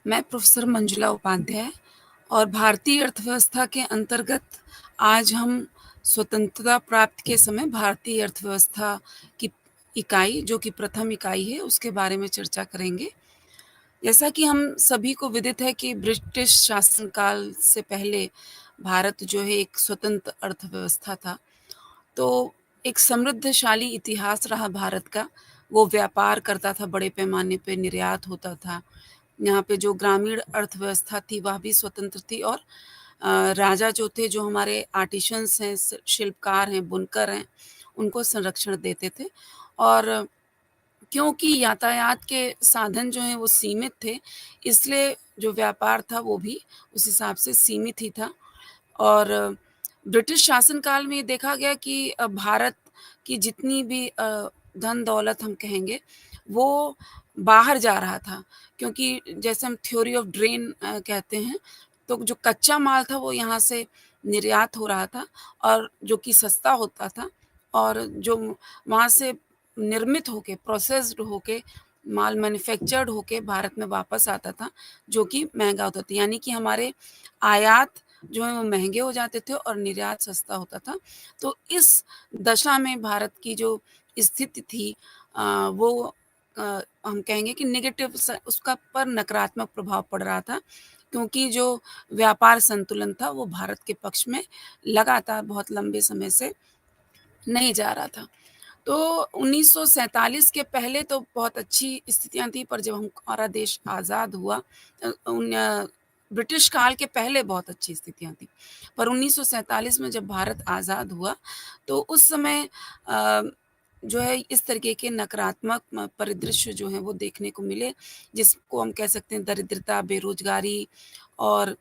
मैं प्रोफ़ेसर मंजुला उपाध्याय और भारतीय अर्थव्यवस्था के अंतर्गत आज हम स्वतंत्रता प्राप्त के समय भारतीय अर्थव्यवस्था की इकाई, जो कि प्रथम इकाई है, उसके बारे में चर्चा करेंगे। जैसा कि हम सभी को विदित है कि ब्रिटिश शासनकाल से पहले भारत जो है एक स्वतंत्र अर्थव्यवस्था था। तो एक समृद्धशाली इतिहास रहा भारत का। वो व्यापार करता था, बड़े पैमाने पे निर्यात होता था। यहाँ पे जो ग्रामीण अर्थव्यवस्था थी वह भी स्वतंत्र थी और राजा जो थे, जो हमारे आर्टिशन्स हैं, शिल्पकार हैं, बुनकर हैं, उनको संरक्षण देते थे। और क्योंकि यातायात के साधन जो हैं वो सीमित थे, इसलिए जो व्यापार था वो भी उस हिसाब से सीमित ही था। और ब्रिटिश शासनकाल में ये देखा गया कि भारत की जितनी भी धन-दौलत हम कहेंगे, वो बाहर जा रहा था। क्योंकि जैसे हम थ्योरी ऑफ ड्रेन कहते हैं, तो जो कच्चा माल था वो यहाँ से निर्यात हो रहा था और जो कि सस्ता होता था, और जो वहाँ से निर्मित होके, प्रोसेस्ड होके, माल मैन्युफैक्चर्ड होके भारत में वापस आता था, जो कि महँगा होता था। यानी कि हमारे आयात जो है वो महँगे हो जाते थे और निर्यात सस्ता होता था। तो इस दशा में भारत की जो स्थिति थी, वो हम कहेंगे कि नेगेटिव उसका पर नकारात्मक प्रभाव पड़ रहा था, क्योंकि जो व्यापार संतुलन था वो भारत के पक्ष में लगातार बहुत लंबे समय से नहीं जा रहा था। तो 1947 के पहले तो बहुत अच्छी स्थितियाँ थी, पर जब हमारा देश आज़ाद हुआ, ब्रिटिश काल के पहले बहुत अच्छी स्थितियाँ थी। पर 1947 में जब भारत आज़ाद हुआ, तो उस समय अ, जो है इस तरीके के नकारात्मक परिदृश्य जो हैं वो देखने को मिले, जिसको हम कह सकते हैं दरिद्रता, बेरोज़गारी, और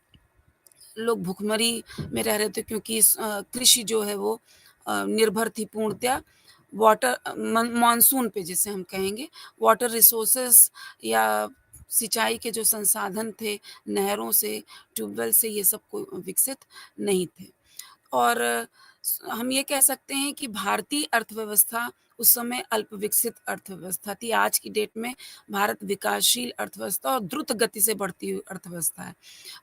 लोग भुखमरी में रह रहे थे, क्योंकि कृषि जो है वो निर्भर थी पूर्णतया मानसून पे, जिसे हम कहेंगे वाटर रिसोर्सेस, या सिंचाई के जो संसाधन थे, नहरों से, ट्यूबवेल से, ये सब कोई विकसित नहीं थे। और हम ये कह सकते हैं कि भारतीय अर्थव्यवस्था उस समय अल्प विकसित अर्थव्यवस्था थी। आज की डेट में भारत विकासशील अर्थव्यवस्था और द्रुत गति से बढ़ती हुई अर्थव्यवस्था है।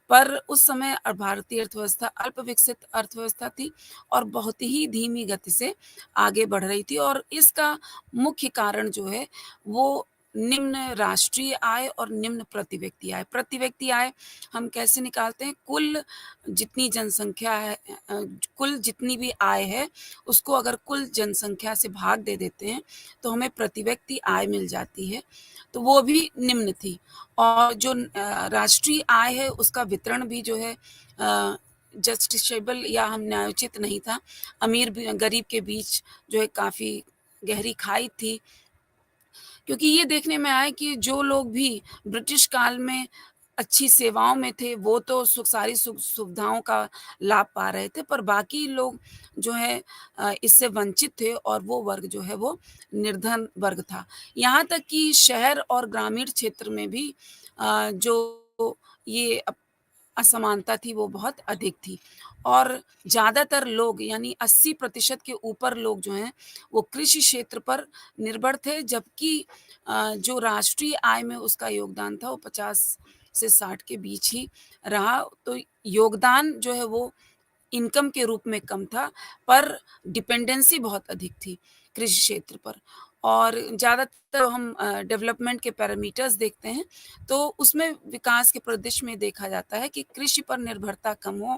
पर उस समय भारतीय अर्थव्यवस्था अल्प विकसित अर्थव्यवस्था थी और बहुत ही धीमी गति से आगे बढ़ रही थी, और इसका मुख्य कारण जो है वो निम्न राष्ट्रीय आय और निम्न प्रति व्यक्ति आय। प्रति व्यक्ति आय हम कैसे निकालते हैं? कुल जितनी जनसंख्या है, कुल जितनी भी आय है, उसको अगर कुल जनसंख्या से भाग दे देते हैं, तो हमें प्रति व्यक्ति आय मिल जाती है। तो वो भी निम्न थी। और जो राष्ट्रीय आय है, उसका वितरण भी जो है जस्टिसेबल या हम न्यायोचित नहीं था। अमीर गरीब के बीच जो है काफ़ी गहरी खाई थी, क्योंकि ये देखने में आया कि जो लोग भी ब्रिटिश काल में अच्छी सेवाओं में थे, वो तो सारी सुख सुविधाओं का लाभ पा रहे थे, पर बाकी लोग जो है इससे वंचित थे, और वो वर्ग जो है वो निर्धन वर्ग था। यहाँ तक कि शहर और ग्रामीण क्षेत्र में भी जो ये असमानता थी वो बहुत अधिक थी, और ज़्यादातर लोग, यानी 80% के ऊपर लोग जो हैं वो कृषि क्षेत्र पर निर्भर थे, जबकि जो राष्ट्रीय आय में उसका योगदान था वो 50 से 60 के बीच ही रहा। तो योगदान जो है वो इनकम के रूप में कम था, पर डिपेंडेंसी बहुत अधिक थी कृषि क्षेत्र पर। और ज़्यादातर हम डेवलपमेंट के पैरामीटर्स देखते हैं, तो उसमें विकास के परिदृश्य में देखा जाता है कि कृषि पर निर्भरता कम हो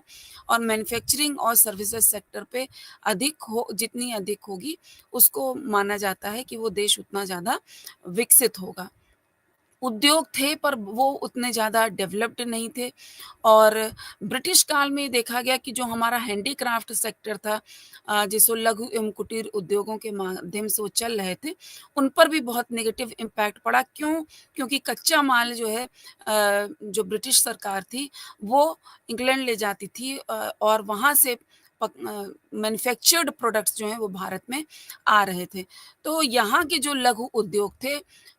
और मैन्युफैक्चरिंग और सर्विसेज सेक्टर पे अधिक हो, जितनी अधिक होगी, उसको माना जाता है कि वो देश उतना ज़्यादा विकसित होगा। उद्योग थे, पर वो उतने ज़्यादा डेवलप्ड नहीं थे। और ब्रिटिश काल में देखा गया कि जो हमारा हैंडीक्राफ्ट सेक्टर था, जिसको लघु एवं कुटीर उद्योगों के माध्यम से वो चल रहे थे, उन पर भी बहुत नेगेटिव इम्पैक्ट पड़ा। क्यों? क्योंकि कच्चा माल जो है जो ब्रिटिश सरकार थी, वो इंग्लैंड ले जाती थी, और वहाँ से मैन्युफैक्चर्ड प्रोडक्ट्स जो हैं वो भारत में आ रहे थे। तो यहाँ के जो लघु उद्योग थे,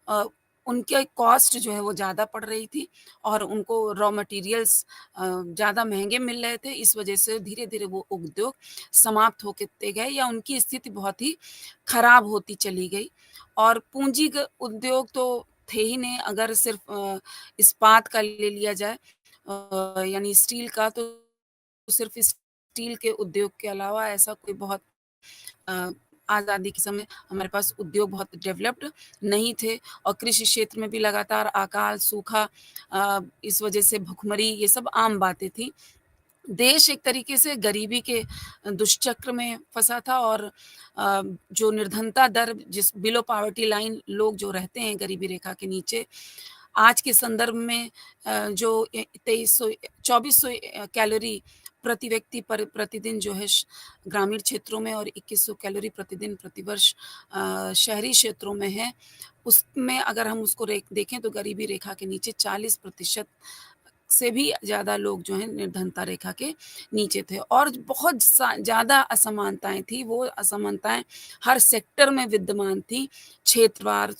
अ, उनके कॉस्ट जो है वो ज़्यादा पड़ रही थी, और उनको रॉ मटेरियल्स ज़्यादा महँगे मिल रहे थे। इस वजह से धीरे-धीरे वो उद्योग समाप्त होते गए, या उनकी स्थिति बहुत ही खराब होती चली गई। और पूंजीगत उद्योग तो थे ही नहीं। अगर सिर्फ़ इस्पात का ले लिया जाए यानी स्टील का, तो सिर्फ़ स्टील के उद्योग के अलावा ऐसा कोई बहुत अ, आज़ादी के समय हमारे पास उद्योग बहुत डेवलप्ड नहीं थे और कृषि क्षेत्र में भी लगातार अकाल, सूखा, इस वजह से भुखमरी, ये सब आम बातें थी। देश एक तरीके से गरीबी के दुष्चक्र में फँसा था और जो निर्धनता दर, जिस बिलो पॉवर्टी लाइन लोग जो रहते हैं गरीबी रेखा के नीचे, आज के संदर्भ में जो 2300 2400 कैलोरी प्रति व्यक्ति पर प्रतिदिन जो है ग्रामीण क्षेत्रों में और 2100 कैलोरी प्रतिदिन प्रतिवर्ष शहरी क्षेत्रों में है, उसमें अगर हम उसको देखें तो गरीबी रेखा के नीचे 40% से भी ज़्यादा लोग जो हैं निर्धनता रेखा के नीचे थे और बहुत ज़्यादा असमानताएँ थी। वो असमानताएँ हर सेक्टर में विद्यमान थी। क्षेत्रवार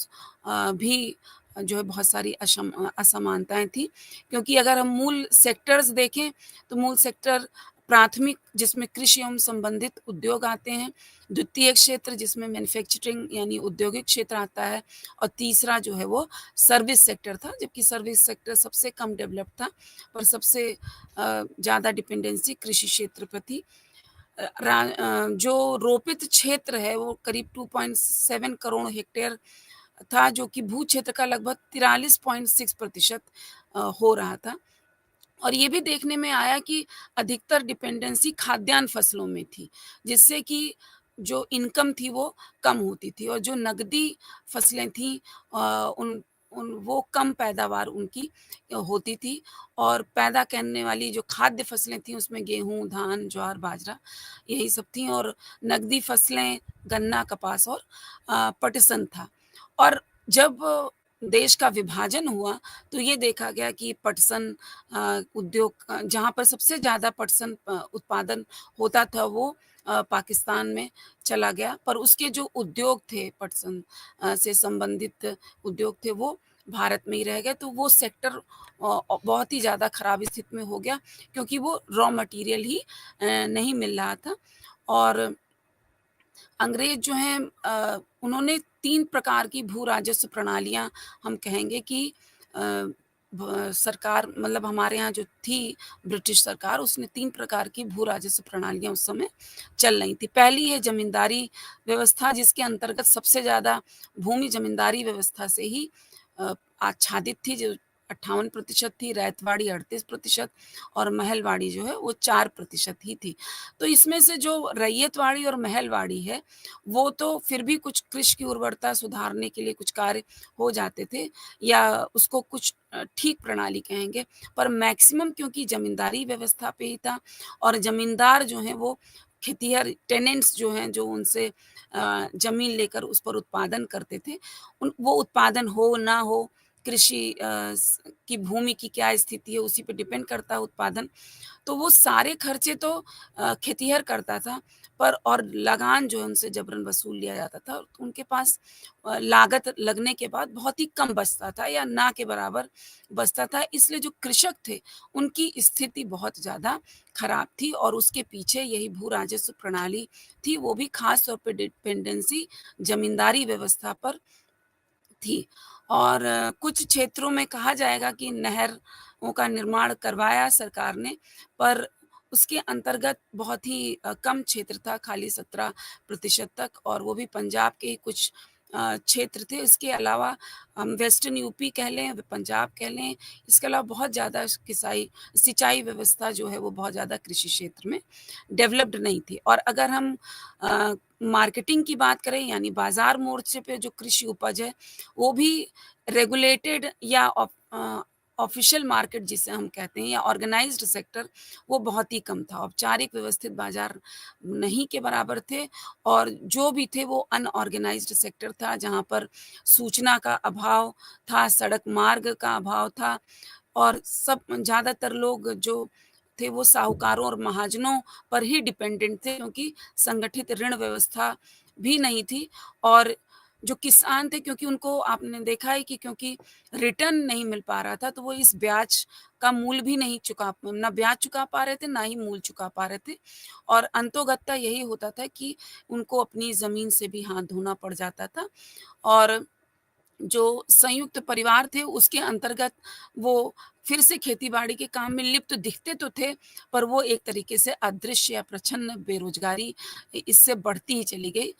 भी जो है बहुत सारी असमानताएँ थी, क्योंकि अगर हम मूल सेक्टर्स देखें तो मूल सेक्टर प्राथमिक, जिसमें कृषि एवं संबंधित उद्योग आते हैं, द्वितीयक क्षेत्र जिसमें मैन्युफैक्चरिंग यानी औद्योगिक क्षेत्र आता है और तीसरा जो है वो सर्विस सेक्टर था, जबकि सर्विस सेक्टर सबसे कम डेवलप था और सबसे ज़्यादा डिपेंडेंसी कृषि क्षेत्र पर थी। जो रोपित क्षेत्र है वो करीब 2.7 करोड़ हेक्टेयर था, जो कि भू क्षेत्र का लगभग 43.6% हो रहा था। और ये भी देखने में आया कि अधिकतर डिपेंडेंसी खाद्यान्न फसलों में थी, जिससे कि जो इनकम थी वो कम होती थी और जो नकदी फसलें थीं उन उन वो कम पैदावार उनकी होती थी और पैदा करने वाली जो खाद्य फसलें थीं उसमें गेहूँ, धान, ज्वार, बाजरा यही सब थीं और नकदी फसलें गन्ना, कपास और पटसन था। और जब देश का विभाजन हुआ तो ये देखा गया कि पटसन उद्योग जहाँ पर सबसे ज़्यादा पटसन उत्पादन होता था वो पाकिस्तान में चला गया, पर उसके जो उद्योग थे पटसन से संबंधित उद्योग थे वो भारत में ही रह गए। तो वो सेक्टर बहुत ही ज़्यादा खराब स्थिति में हो गया, क्योंकि वो रॉ मटेरियल ही नहीं मिल रहा था और अंग्रेज़ जो हैं उन्होंने 3 प्रकार की भू राजस्व प्रणालियाँ, हम कहेंगे कि अ, भ सरकार, मतलब हमारे यहाँ जो थी ब्रिटिश सरकार, उसने 3 प्रकार की भू राजस्व प्रणालियाँ उस समय चल रही थी। पहली है ज़मींदारी व्यवस्था, जिसके अंतर्गत सबसे ज़्यादा भूमि ज़मींदारी व्यवस्था से ही आच्छादित थी, जो 58% थी, रैयतवाड़ी 38% और महलवाड़ी जो है वो 4% ही थी। तो इसमें से जो रैयतवाड़ी और महलवाड़ी है, वो तो फिर भी कुछ कृषि की उर्वरता सुधारने के लिए कुछ कार्य हो जाते थे या उसको कुछ ठीक प्रणाली कहेंगे। पर मैक्सिमम क्योंकि ज़मींदारी व्यवस्था पे ही था और ज़मींदार जो हैं वो खेतिहर टेनेंट्स जो हैं, जो उनसे ज़मीन लेकर उस पर उत्पादन करते थे, उन वो उत्पादन हो ना हो, कृषि की भूमि की क्या स्थिति है उसी पे डिपेंड करता है उत्पादन। तो वो सारे खर्चे तो खेतिहर करता था, पर और लगान जो है उनसे जबरन वसूल लिया जाता था। तो उनके पास लागत लगने के बाद बहुत ही कम बचता था या ना के बराबर बचता था। इसलिए जो कृषक थे उनकी स्थिति बहुत ज़्यादा खराब थी और उसके पीछे यही भू राजस्व प्रणाली थी, वो भी खास तौर पे डिपेंडेंसी ज़मींदारी व्यवस्था पर थी। और कुछ क्षेत्रों में कहा जाएगा कि नहरों का निर्माण करवाया सरकार ने, पर उसके अंतर्गत बहुत ही कम क्षेत्र था, खाली 17% तक, और वो भी पंजाब के ही कुछ क्षेत्र थे। इसके अलावा हम वेस्टर्न यूपी कह लें, पंजाब कह लें, इसके अलावा बहुत ज़्यादा किसाई सिंचाई व्यवस्था जो है वो बहुत ज़्यादा कृषि क्षेत्र में डेवलप्ड नहीं थी। और अगर हम अ, मार्केटिंग की बात करें यानी बाज़ार मोर्चे पे जो कृषि उपज है, वो भी रेगुलेटेड या ऑफ़िशियल मार्केट जिसे हम कहते हैं या ऑर्गेनाइज़्ड सेक्टर, वो बहुत ही कम था। औपचारिक व्यवस्थित बाज़ार नहीं के बराबर थे और जो भी थे वो अनऑर्गेनाइज़्ड सेक्टर था, जहाँ पर सूचना का अभाव था, सड़क मार्ग का अभाव था और सब ज़्यादातर लोग जो थे वो साहूकारों और महाजनों पर ही डिपेंडेंट थे, क्योंकि संगठित ऋण व्यवस्था भी नहीं थी। और जो किसान थे, क्योंकि उनको आपने देखा है कि क्योंकि रिटर्न नहीं मिल पा रहा था, तो वो इस ब्याज का मूल भी नहीं ना ब्याज चुका पा रहे थे, ना ही मूल चुका पा रहे थे। और अंतोगत्ता यही होता था कि उनको अपनी ज़मीन से भी हाथ धोना पड़ जाता था। और जो संयुक्त परिवार थे उसके अंतर्गत वो फिर से खेती-बाड़ी के काम में लिप्त दिखते तो थे, पर वो एक तरीके से अदृश्य या प्रछन्न बेरोज़गारी इससे बढ़ती ही चली गई।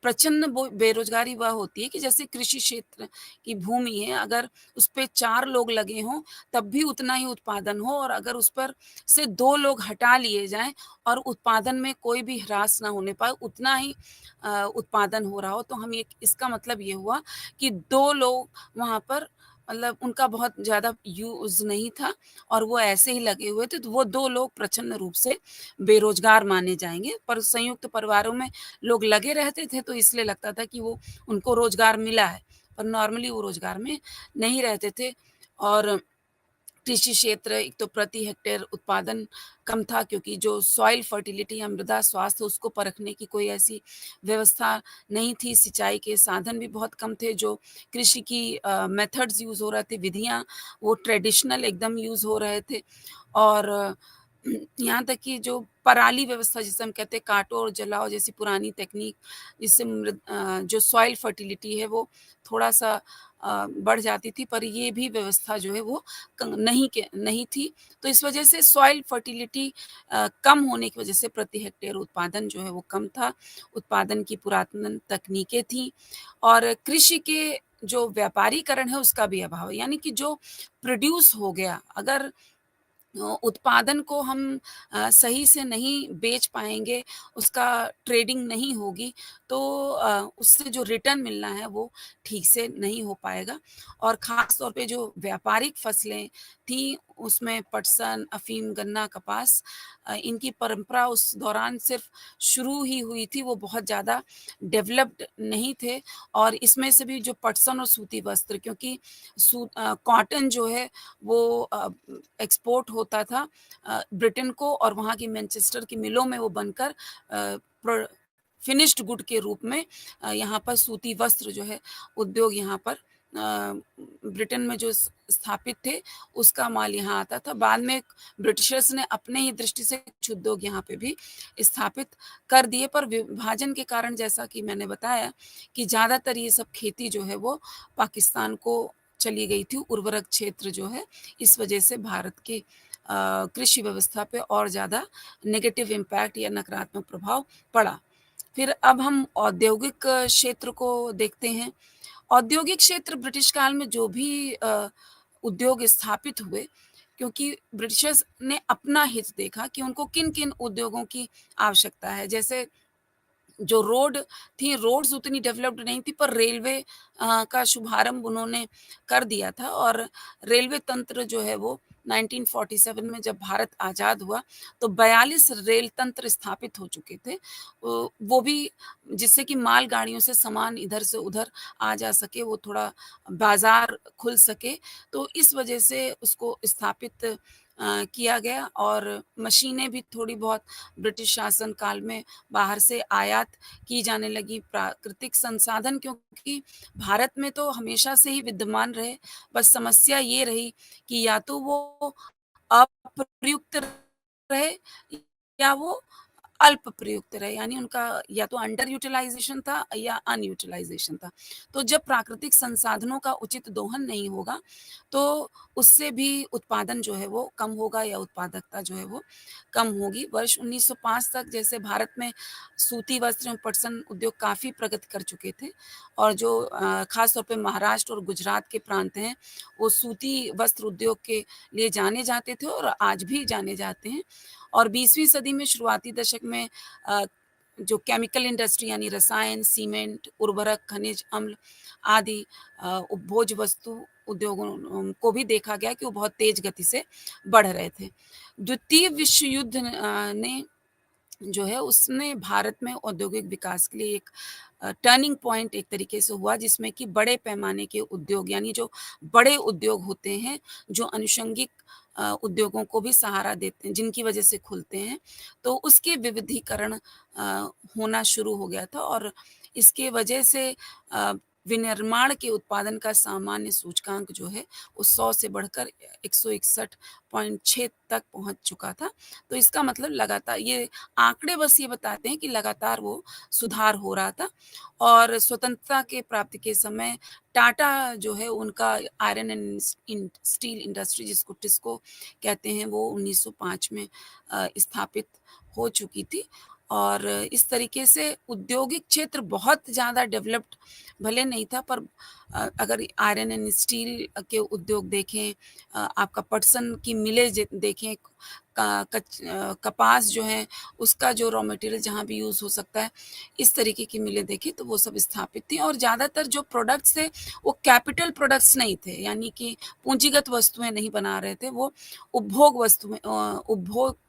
प्रछन्न बो बेरोज़गारी वह होती है कि जैसे कृषि क्षेत्र की भूमि है, अगर उस पे 4 लोग लगे हों, तब भी उतना ही उत्पादन हो, और अगर उस पर से 2 लोग हटा लिए जाएँ और उत्पादन में कोई भी ह्रास ना होने पाए, उतना ही उत्पादन हो रहा हो, तो हम ये इसका मतलब ये हुआ कि 2 लोग वहाँ पर, मतलब उनका बहुत ज़्यादा यूज़ नहीं था और वो ऐसे ही लगे हुए थे, तो वो 2 लोग प्रचंड रूप से बेरोज़गार माने जाएँगे। पर संयुक्त परिवारों में लोग लगे रहते थे, तो इसलिए लगता था कि वो उनको रोज़गार मिला है, पर नॉर्मली वो रोज़गार में नहीं रहते थे। और कृषि क्षेत्र एक तो प्रति हेक्टेयर उत्पादन कम था, क्योंकि जो सॉइल फर्टिलिटी या मृदा स्वास्थ्य उसको परखने की कोई ऐसी व्यवस्था नहीं थी। सिंचाई के साधन भी बहुत कम थे। जो कृषि की मेथड्स यूज़ हो रहे थे, विधियाँ, वो ट्रेडिशनल एकदम यूज़ हो रहे थे। और यहाँ तक कि जो पराली व्यवस्था जिसे हम कहते हैं, काटो और जलाओ जैसी पुरानी तकनीक, जिससे जो सॉइल फर्टिलिटी है वो थोड़ा-सा बढ़ जाती थी, पर ये भी व्यवस्था जो है वो नहीं थी। तो इस वजह से सॉइल फर्टिलिटी कम होने की वजह से प्रति हेक्टेयर उत्पादन जो है वो कम था। उत्पादन की पुरातन तकनीकें थीं, और कृषि के जो व्यापारीकरण है उसका भी अभाव है। यानी कि जो प्रोड्यूस हो गया, अगर उत्पादन को हम सही से नहीं बेच पाएँगे, उसका ट्रेडिंग नहीं होगी, तो उससे जो रिटर्न मिलना है वो ठीक से नहीं हो पाएगा। और ख़ास तौर पे जो व्यापारिक फसलें थीं, उसमें पटसन, अफ़ीम, गन्ना, कपास, इनकी परंपरा उस दौरान सिर्फ़ शुरू ही हुई थी, वो बहुत ज़्यादा डेवलप्ड नहीं थे। और इसमें से भी जो पटसन और सूती वस्त्र, क्योंकि कॉटन जो है वो एक्सपोर्ट होता था ब्रिटेन को, और वहाँ की मैनचेस्टर की मिलों में वो बनकर प्रो फिनिश्ड गुड के रूप में यहाँ पर सूती वस्त्र जो है उद्योग यहाँ पर ब्रिटेन में जो स्थापित थे, उसका माल यहाँ आता था। बाद में ब्रिटिशर्स ने अपने ही दृष्टि से कुछ उद्योग यहाँ पे भी स्थापित कर दिए, पर विभाजन के कारण, जैसा कि मैंने बताया, कि ज़्यादातर ये सब खेती जो है वो पाकिस्तान को चली गई थी। उर्वरक क्षेत्र जो है, इस वजह से भारत की कृषि व्यवस्था पे और ज़्यादा नेगेटिव इम्पैक्ट या नकारात्मक प्रभाव पड़ा। फिर अब हम औद्योगिक क्षेत्र को देखते हैं। औद्योगिक क्षेत्र ब्रिटिश काल में जो भी उद्योग स्थापित हुए, क्योंकि ब्रिटिशर्स ने अपना हित देखा कि उनको किन-किन उद्योगों की आवश्यकता है। जैसे जो रोड थी, रोड्स उतनी डेवलप्ड नहीं थी, पर रेलवे का शुभारंभ उन्होंने कर दिया था, और रेलवे तंत्र जो है वो 1947 में जब भारत आज़ाद हुआ, तो 42 रेल तंत्र स्थापित हो चुके थे। वो भी जिससे कि मालगाड़ियों से सामान इधर से उधर आ जा सके, वो थोड़ा बाज़ार खुल सके, तो इस वजह से उसको स्थापित किया गया। और मशीनें भी थोड़ी बहुत ब्रिटिश शासन काल में बाहर से आयात की जाने लगी। प्राकृतिक संसाधन क्योंकि भारत में तो हमेशा से ही विद्यमान रहे, बस समस्या ये रही कि या तो वो अप्रयुक्त रहे या वो अल्प प्रयुक्त रहे, यानी उनका या तो अंडर यूटिलाइज़ेशन था या अनयूटिलाइज़ेशन था। तो जब प्राकृतिक संसाधनों का उचित दोहन नहीं होगा, तो उससे भी उत्पादन जो है वो कम होगा या उत्पादकता जो है वो कम होगी। वर्ष 1905 तक जैसे भारत में सूती वस्त्र एवं पटसन उद्योग काफ़ी प्रगति कर चुके थे, और जो ख़ास तौर पे महाराष्ट्र और गुजरात के प्रांत हैं, वो सूती वस्त्र उद्योग के लिए जाने जाते थे और आज भी जाने जाते हैं। और 20वीं सदी में शुरुआती दशक में अ, जो केमिकल इंडस्ट्री यानी रसायन, सीमेंट, उर्वरक, खनिज अम्ल आदि उपभोज वस्तु उद्योगों को भी देखा गया कि वो बहुत तेज़ गति से बढ़ रहे थे। द्वितीय विश्व युद्ध ने जो है उसने भारत में औद्योगिक विकास के लिए एक टर्निंग पॉइंट एक तरीके से हुआ, जिसमें कि बड़े पैमाने के उद्योग, यानी जो बड़े उद्योग होते हैं, जो अनुषंगिक उद्योगों को भी सहारा देते हैं, जिनकी वजह से खुलते हैं, तो उसके विविधीकरण होना शुरू हो गया था। और इसके वजह से विनिर्माण के उत्पादन का सामान्य सूचकांक जो है, वो 100 से बढ़कर 161.6 तक पहुँच चुका था। तो इसका मतलब लगातार ये आंकड़े बस ये बताते हैं कि लगातार वो सुधार हो रहा था और स्वतंत्रता के प्राप्ति के समय टाटा जो है उनका आयरन एंड स्टील इंडस्ट्री जिसको टिस्को कहते हैं वो 1905 में स्थापित हो चुकी थी और इस तरीके से औद्योगिक क्षेत्र बहुत ज़्यादा डेवलप्ड भले नहीं था पर अगर आयरन एंड स्टील के उद्योग देखें आपका पटसन की मिलें देखें कपास जो है उसका जो रॉ मटेरियल जहाँ भी यूज़ हो सकता है इस तरीके की मिलें देखें तो वो सब स्थापित थी और ज़्यादातर जो प्रोडक्ट्स थे वो कैपिटल प्रोडक्ट्स नहीं थे यानी कि पूंजीगत वस्तुएं नहीं बना रहे थे वो उपभोग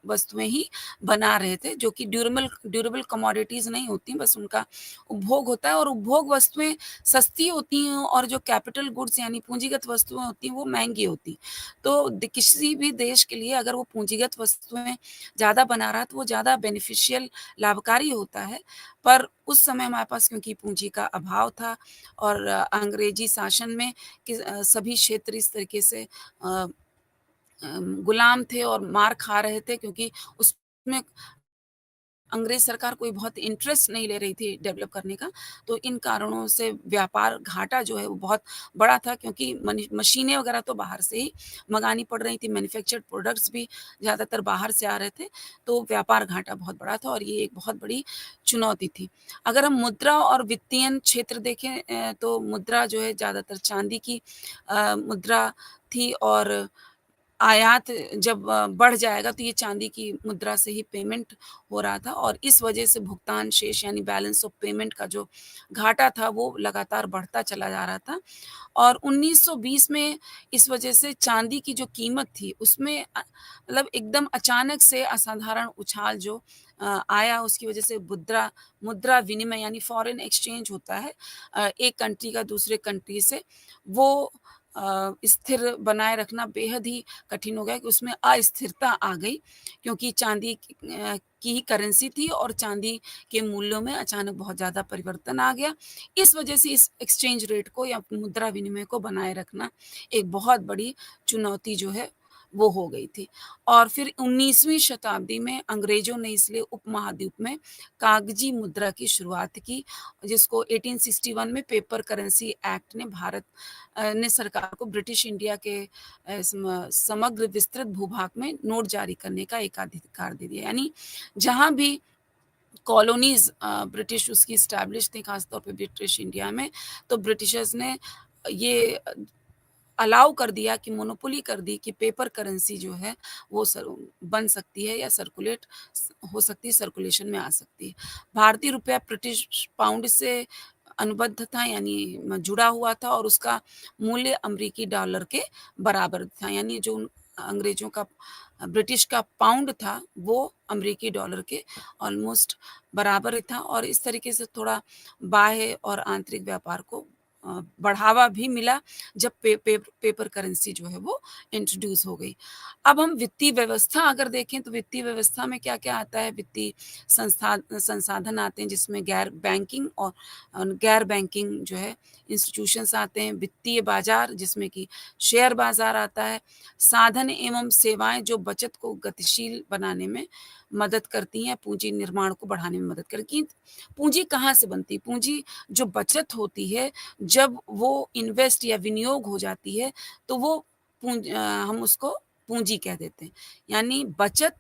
वस्तुएं ही बना रहे थे जो कि ड्यूरेबल ड्यूरेबल कमोडिटीज़ नहीं होती बस उनका उपभोग होता है और उपभोग वस्तुएं सस्ती होती हैं और जो कैपिटल गुड्स यानी पूंजीगत वस्तुएं होती हैं वो महंगी होती तो किसी भी देश के लिए अगर वो पूंजीगत वस्तुएं ज़्यादा बना रहा है तो वो ज़्यादा बेनिफिशियल लाभकारी होता है पर उस समय हमारे पास क्योंकि पूंजी का अभाव था और अंग्रेजी शासन में सभी क्षेत्र इस तरीके से गुलाम थे और मार खा रहे थे क्योंकि उसमें अंग्रेज सरकार कोई बहुत इंटरेस्ट नहीं ले रही थी डेवलप करने का, तो इन कारणों से व्यापार घाटा जो है वो बहुत बड़ा था क्योंकि मशीनें वगैरह तो बाहर से ही मंगानी पड़ रही थी, मैन्युफैक्चर्ड प्रोडक्ट्स भी ज़्यादातर बाहर से आ रहे थे, तो व्यापार घाटा बहुत बड़ा था और ये एक बहुत बड़ी चुनौती थी। अगर हम मुद्रा और वित्तीयन क्षेत्र देखें तो मुद्रा जो है ज़्यादातर चांदी की मुद्रा थी और आयात जब बढ़ जाएगा तो ये चांदी की मुद्रा से ही पेमेंट हो रहा था और इस वजह से भुगतान शेष यानी बैलेंस ऑफ पेमेंट का जो घाटा था वो लगातार बढ़ता चला जा रहा था और 1920 में इस वजह से चांदी की जो कीमत थी उसमें मतलब एकदम अचानक से असाधारण उछाल जो आया उसकी वजह से मुद्रा मुद्रा विनिमय यानी फॉरेन एक्सचेंज होता है एक कंट्री का दूसरे कंट्री से वो स्थिर बनाए रखना बेहद ही कठिन हो गया कि उसमें अस्थिरता आ गई क्योंकि चांदी की ही करेंसी थी और चांदी के मूल्यों में अचानक बहुत ज़्यादा परिवर्तन आ गया। इस वजह से इस एक्सचेंज रेट को या मुद्रा विनिमय को बनाए रखना एक बहुत बड़ी चुनौती जो है वो हो गई थी। और फिर 19वीं शताब्दी में अंग्रेज़ों ने इसलिए उपमहाद्वीप में कागजी मुद्रा की शुरुआत की जिसको 1861 में पेपर करेंसी एक्ट ने भारत ने सरकार को ब्रिटिश इंडिया के समग्र विस्तृत भूभाग में नोट जारी करने का एकाधिकार दे दिया यानी जहाँ भी कॉलोनीज ब्रिटिश उसकी स्टैब्लिश थी खासतौर पे ब्रिटिश इंडिया में तो ब्रिटिशर्स ने ये अलाउ कर दिया कि मोनोपोली कर दी कि पेपर करेंसी जो है वो बन सकती है या सर्कुलेट हो सकती है सर्कुलेशन में आ सकती है भारतीय रुपया ब्रिटिश पाउंड से अनुबद्ध था यानी जुड़ा हुआ था और उसका मूल्य अमेरिकी डॉलर के बराबर था यानी जो अंग्रेजों का ब्रिटिश का पाउंड था वो अमेरिकी डॉलर के ऑलमोस्ट बराबर था और इस तरीके से थोड़ा बाह्य और आंतरिक व्यापार को बढ़ावा भी मिला जब पेपर करेंसी जो है वो इंट्रोड्यूस हो गई। अब हम वित्तीय व्यवस्था अगर देखें तो वित्तीय व्यवस्था में क्या-क्या आता है वित्तीय संसाधन आते हैं जिसमें गैर बैंकिंग जो है इंस्टीट्यूशंस आते हैं, वित्तीय बाजार जिसमें कि शेयर बाजार आता है, साधन एवं सेवाएँ जो बचत को गतिशील बनाने में मदद करती हैं, पूंजी निर्माण को बढ़ाने में मदद करती हैं। पूंजी कहाँ से बनती है? पूंजी जो बचत होती है जब वो इन्वेस्ट या विनियोग हो जाती है तो वो हम उसको पूंजी कह देते हैं। यानी बचत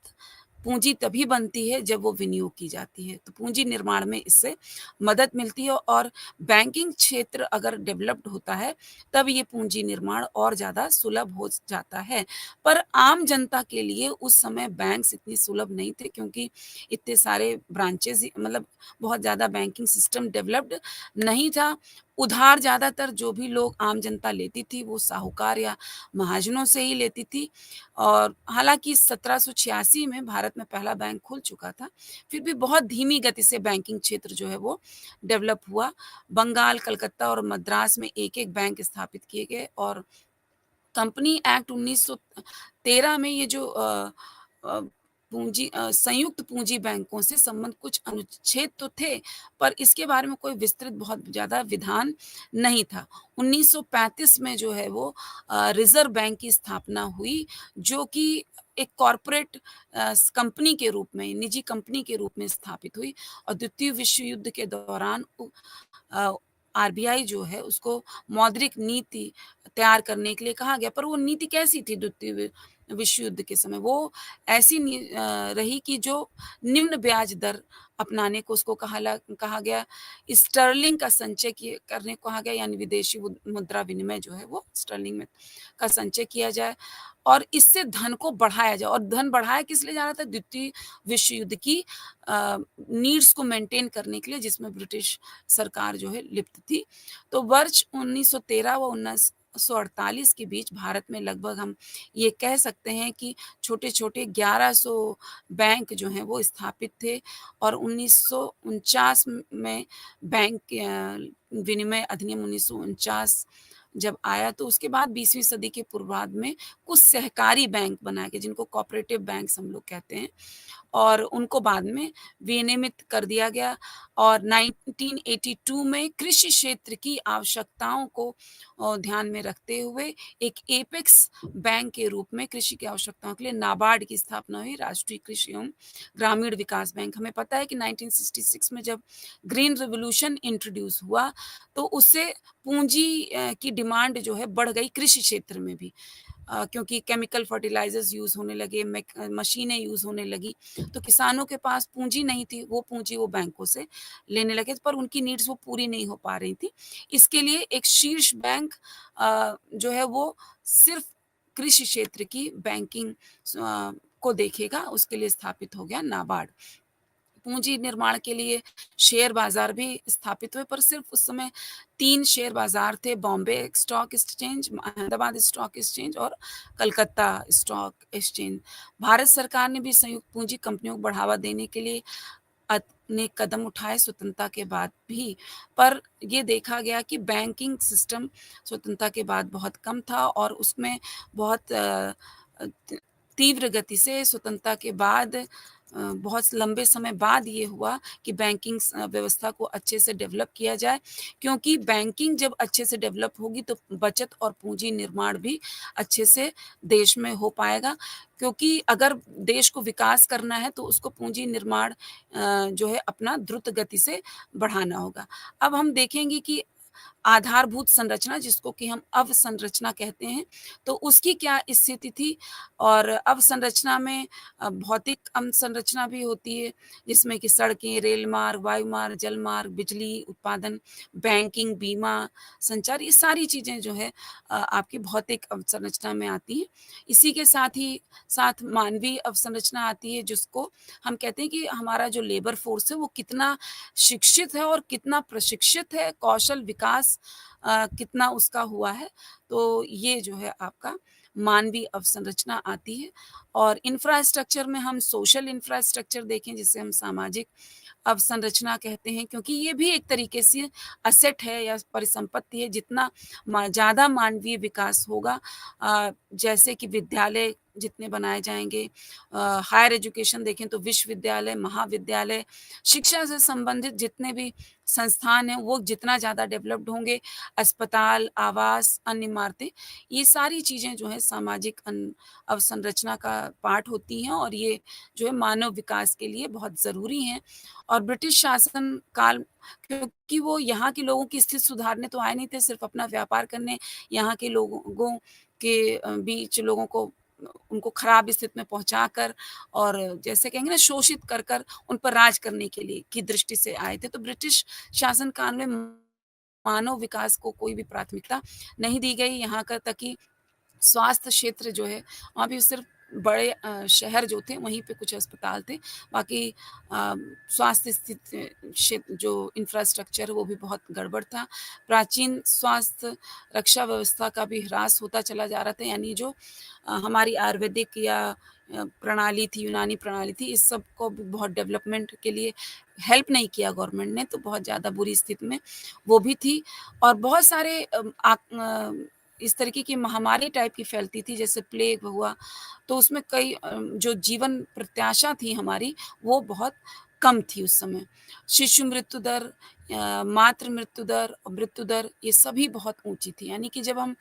पूंजी तभी बनती है जब वो विनियोग की जाती है। तो पूंजी निर्माण में इससे मदद मिलती है और बैंकिंग क्षेत्र अगर डेवलप्ड होता है तब ये पूंजी निर्माण और ज़्यादा सुलभ हो जाता है। पर आम जनता के लिए उस समय बैंक्स इतनी सुलभ नहीं थे क्योंकि इतने सारे ब्रांचेज़ मतलब बहुत ज़्यादा बैंकिंग सिस्टम डेवलप्ड नहीं था। उधार ज़्यादातर जो भी लोग आम जनता लेती थी वो साहूकार या महाजनों से ही लेती थी और हालाँकि 1786 में भारत में पहला बैंक खुल चुका था, फिर भी बहुत धीमी गति से बैंकिंग क्षेत्र जो है वो डेवलप हुआ। बंगाल, कलकत्ता और मद्रास में एक-एक बैंक स्थापित किए गए और कंपनी एक्ट 1913 में ये जो संयुक्त पूंजी बैंकों से संबंध कुछ अनुच्छेद तो थे, पर इसके बारे में कोई विस्तृत बहुत ज़्यादा विधान नहीं था। 1935 में जो है वो रिज़र्व बैंक की स्थापना हुई, जो कि एक कॉर्पोरेट कंपनी के रूप में, निजी कंपनी के रूप में स्थापित हुई और द्वितीय विश्व युद्ध के दौरान अ, आरबीआई जो है उसको मौद्रिक नीति तैयार करने के लिए कहा गया। पर वो नीति कैसी थी द्वितीय विश्व युद्ध के समय? वो ऐसी रही कि जो निम्न ब्याज दर अपनाने को उसको कहा गया। स्टर्लिंग का संचय किए करने को कहा गया, यानी विदेशी मुद्रा विनिमय जो है वो स्टर्लिंग में का संचय किया जाए और इससे धन को बढ़ाया जाए। और धन बढ़ाया किस लिए जा रहा था? द्वितीय विश्व युद्ध की नीड्स को मेंटेन करने के लिए, जिसमें ब्रिटिश सरकार जो है लिप्त थी। तो वर्ष 1913 व 1948 के बीच भारत में लगभग हम ये कह सकते हैं कि छोटे-छोटे 1100 बैंक जो हैं वो स्थापित थे और 1949 में बैंक विनिमय अधिनियम 1949 जब आया, तो उसके बाद 20वीं सदी के पूर्वार्ध में कुछ सहकारी बैंक बनाए गए, जिनको कोऑपरेटिव बैंक्स हम लोग कहते हैं। और उनको बाद में विनियमित कर दिया गया और 1982 में कृषि क्षेत्र की आवश्यकताओं को ध्यान में रखते हुए एक एपेक्स बैंक के रूप में कृषि की आवश्यकताओं के लिए नाबार्ड की स्थापना हुई, राष्ट्रीय कृषि एवं ग्रामीण विकास बैंक। हमें पता है कि 1966 में जब ग्रीन रिवॉल्यूशन इंट्रोड्यूस हुआ, तो उससे पूंजी की डिमांड जो है बढ़ गई कृषि क्षेत्र में भी। क्योंकि केमिकल फर्टिलाइज़र्स यूज़ होने लगे, मशीनें यूज़ होने लगी, तो किसानों के पास पूँजी नहीं थी, वो पूँजी वो बैंकों से लेने लगे, पर उनकी नीड्स वो पूरी नहीं हो पा रही थी। इसके लिए एक शीर्ष बैंक जो है वो सिर्फ़ कृषि क्षेत्र की बैंकिंग को देखेगा, उसके लिए स्थापित हो गया नाबार्ड। पूंजी निर्माण के लिए शेयर बाजार भी स्थापित हुए, पर सिर्फ उस समय 3 शेयर बाजार थे, Bombay stock exchange, Ahmedabad stock exchange और कलकत्ता स्टॉक एक्सचेंज। भारत सरकार ने भी संयुक्त पूंजी कंपनियों को बढ़ावा देने के लिए अनेक कदम उठाए स्वतंत्रता के बाद भी, पर ये देखा गया कि बैंकिंग सिस्टम स्वतंत्रता के बाद बहुत कम था और उसमें बहुत अ, त तीव्र गति से स्वतंत्रता के बाद बहुत लंबे समय बाद ये हुआ कि बैंकिंग व्यवस्था को अच्छे से डेवलप किया जाए, क्योंकि बैंकिंग जब अच्छे से डेवलप होगी तो बचत और पूंजी निर्माण भी अच्छे से देश में हो पाएगा, क्योंकि अगर देश को विकास करना है तो उसको पूंजी निर्माण जो है अपना द्रुत गति से बढ़ाना होगा। अब हम देखेंगे कि आधारभूत संरचना, जिसको कि हम अवसंरचना कहते हैं, तो उसकी क्या स्थिति थी? और अवसंरचना में भौतिक अवसंरचना भी होती है, जिसमें कि सड़कें, रेल मार्ग, वायु मार्ग, जल मार्ग, बिजली उत्पादन, बैंकिंग, बीमा, संचार, ये सारी चीज़ें जो है आपकी भौतिक अवसंरचना में आती हैं। इसी के साथ ही साथ मानवीय अवसंरचना आती है, जिसको हम कहते हैं कि हमारा जो लेबर फ़ोर्स है वो कितना शिक्षित है और कितना प्रशिक्षित है, कौशल विकास कितना उसका हुआ है। तो ये जो है आपका मानवीय अवसंरचना आती है और इंफ्रास्ट्रक्चर में हम सोशल इंफ्रास्ट्रक्चर देखें, जिसे हम सामाजिक अवसंरचना कहते हैं, क्योंकि ये भी एक तरीके से असेट है या परिसंपत्ति है। जितना ज़्यादा मानवीय विकास होगा, जैसे कि विद्यालय जितने बनाए जाएँगे, हायर एजुकेशन देखें तो विश्वविद्यालय, महाविद्यालय, शिक्षा से संबंधित जितने भी संस्थान हैं वो जितना ज़्यादा डेवलप्ड होंगे, अस्पताल, आवास, अन्य इमारतें, ये सारी चीज़ें जो हैं सामाजिक अवसंरचना का पार्ट होती हैं और ये जो है मानव विकास के लिए बहुत ज़रूरी हैं। और ब्रिटिश शासन काल, क्योंकि वो यहाँ के लोगों की स्थिति सुधारने तो आए नहीं थे, सिर्फ़ अपना व्यापार करने, यहाँ के लोगों के बीच लोगों को उनको खराब स्थिति में पहुँचाकर और जैसे कहेंगे ना शोषित कर उन पर राज करने के लिए की दृष्टि से आए थे। तो ब्रिटिश शासन काल में मानव विकास को कोई भी प्राथमिकता नहीं दी गई। यहाँ का तक कि स्वास्थ्य क्षेत्र जो है, वहाँ भी सिर्फ़ बड़े शहर जो थे वहीं पे कुछ अस्पताल थे। बाकी स्वास्थ्य स्थिति क्षेत्र जो इंफ्रास्ट्रक्चर है वो भी बहुत गड़बड़ था। प्राचीन स्वास्थ्य रक्षा व्यवस्था का भी ह्रास होता चला जा रहा था, यानी जो हमारी आयुर्वेदिक या प्रणाली थी, यूनानी प्रणाली थी, इस सब को भी बहुत डेवलपमेंट के लिए हेल्प नहीं किया गवर्नमेंट ने, तो बहुत ज़्यादा बुरी स्थिति में वो भी थी। और बहुत सारे इस तरीके की महामारी टाइप की फैलती थी जैसे प्लेग हुआ, तो उसमें कई जो जीवन प्रत्याशा थी हमारी वो बहुत कम थी उस समय। शिशु मृत्यु दर मातृ मृत्यु दर और मृत्यु दर ये सभी बहुत ऊँची थी। यानी कि जब हम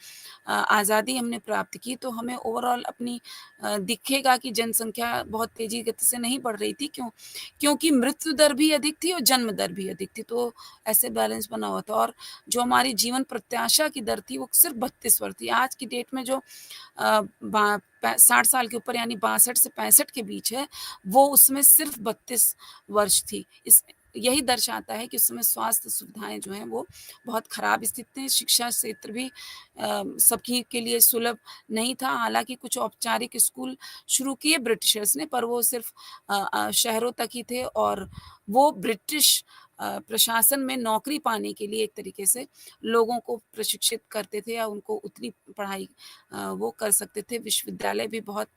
आज़ादी हमने प्राप्त की तो हमें ओवरऑल अपनी दिखेगा कि जनसंख्या बहुत तेज़ी गति से नहीं बढ़ रही थी। क्यों? क्योंकि मृत्यु दर भी अधिक थी और जन्म दर भी अधिक थी, तो ऐसे बैलेंस बना हुआ था और जो हमारी जीवन प्रत्याशा की दर थी वो सिर्फ़ 32 वर्ष थी। आज की डेट में जो अ, बा पै 60 साल के ऊपर यानी 62 से 65 के बीच है, वो उसमें सिर्फ़ 32 वर्ष थी। इस यही दर्शाता है कि उस समय स्वास्थ्य सुविधाएँ जो हैं वो बहुत खराब स्थिति में, शिक्षा क्षेत्र भी सबकी के लिए सुलभ नहीं था। हालाँकि कुछ औपचारिक स्कूल शुरू किए ब्रिटिशर्स ने, पर वो सिर्फ़ शहरों तक ही थे और वो ब्रिटिश प्रशासन में नौकरी पाने के लिए एक तरीके से लोगों को प्रशिक्षित करते थे या उनको उतनी पढ़ाई वो कर सकते थे। विश्वविद्यालय भी बहुत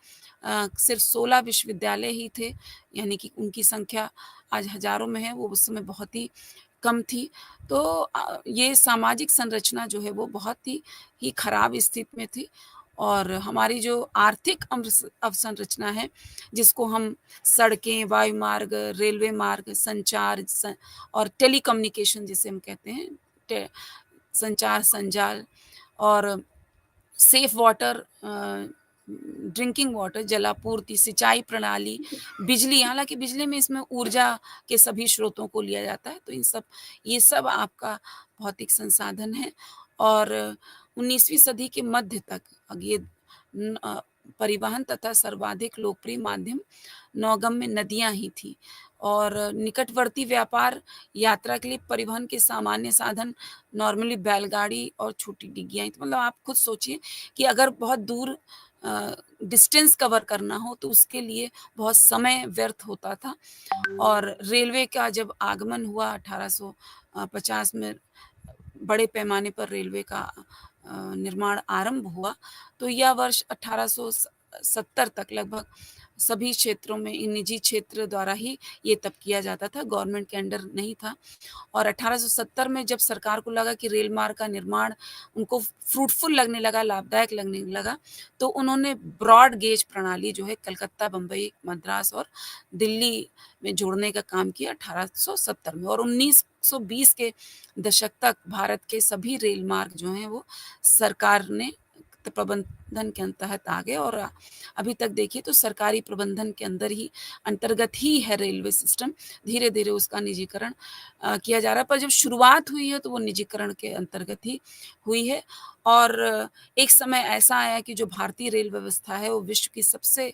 सिर्फ़ 16 विश्वविद्यालय ही थे, यानी कि उनकी संख्या आज हज़ारों में है, वो उस समय बहुत ही कम थी। तो ये सामाजिक संरचना जो है वो बहुत ही खराब स्थिति में थी और हमारी जो आर्थिक अवसंरचना है, जिसको हम सड़कें, वायुमार्ग, रेलवे मार्ग, संचार और टेलीकम्युनिकेशन जिसे हम कहते हैं, टे संचार संजाल और सेफ वाटर ड्रिंकिंग वाटर, जलापूर्ति, सिंचाई प्रणाली, बिजली, हालाँकि बिजली में इसमें ऊर्जा के सभी स्रोतों को लिया जाता है, तो ये सब आपका भौतिक संसाधन है और 19वीं सदी के मध्य तक अब ये परिवहन तथा सर्वाधिक लोकप्रिय माध्यम नौगम्य नदियाँ ही थीं और निकटवर्ती व्यापार यात्रा के लिए परिवहन के सामान्य साधन नॉर्मली बैलगाड़ी और छोटी डिग्गियाँ ही, तो मतलब आप खुद सोचिए कि अगर बहुत दूर डिस्टेंस कवर करना हो तो उसके लिए बहुत समय व्यर्थ होता था और रेलवे का जब आगमन हुआ 1850 में बड़े पैमाने पर रेलवे का निर्माण आरंभ हुआ, तो यह वर्ष 1870 तक लगभग सभी क्षेत्रों में निजी क्षेत्र द्वारा ही ये तब किया जाता था, गवर्नमेंट के अंडर नहीं था। और 1870 में जब सरकार को लगा कि रेल मार्ग का निर्माण उनको फ्रूटफुल लगने लगा, लाभदायक लगने लगा, तो उन्होंने ब्रॉड गेज प्रणाली जो है कलकत्ता, बम्बई, मद्रास और दिल्ली में जोड़ने का काम किया 1870 में और 1920 के दशक तक भारत के सभी रेल मार्ग जो हैं वो सरकार ने प्रबंधन के तहत आ गए और अभी तक देखिए तो सरकारी प्रबंधन के अंतर्गत ही है रेलवे सिस्टम। धीरे-धीरे उसका निजीकरण किया जा रहा है, पर जब शुरुआत हुई है तो वो निजीकरण के अंतर्गत ही हुई है और एक समय ऐसा आया कि जो भारतीय रेल व्यवस्था है वो विश्व की सबसे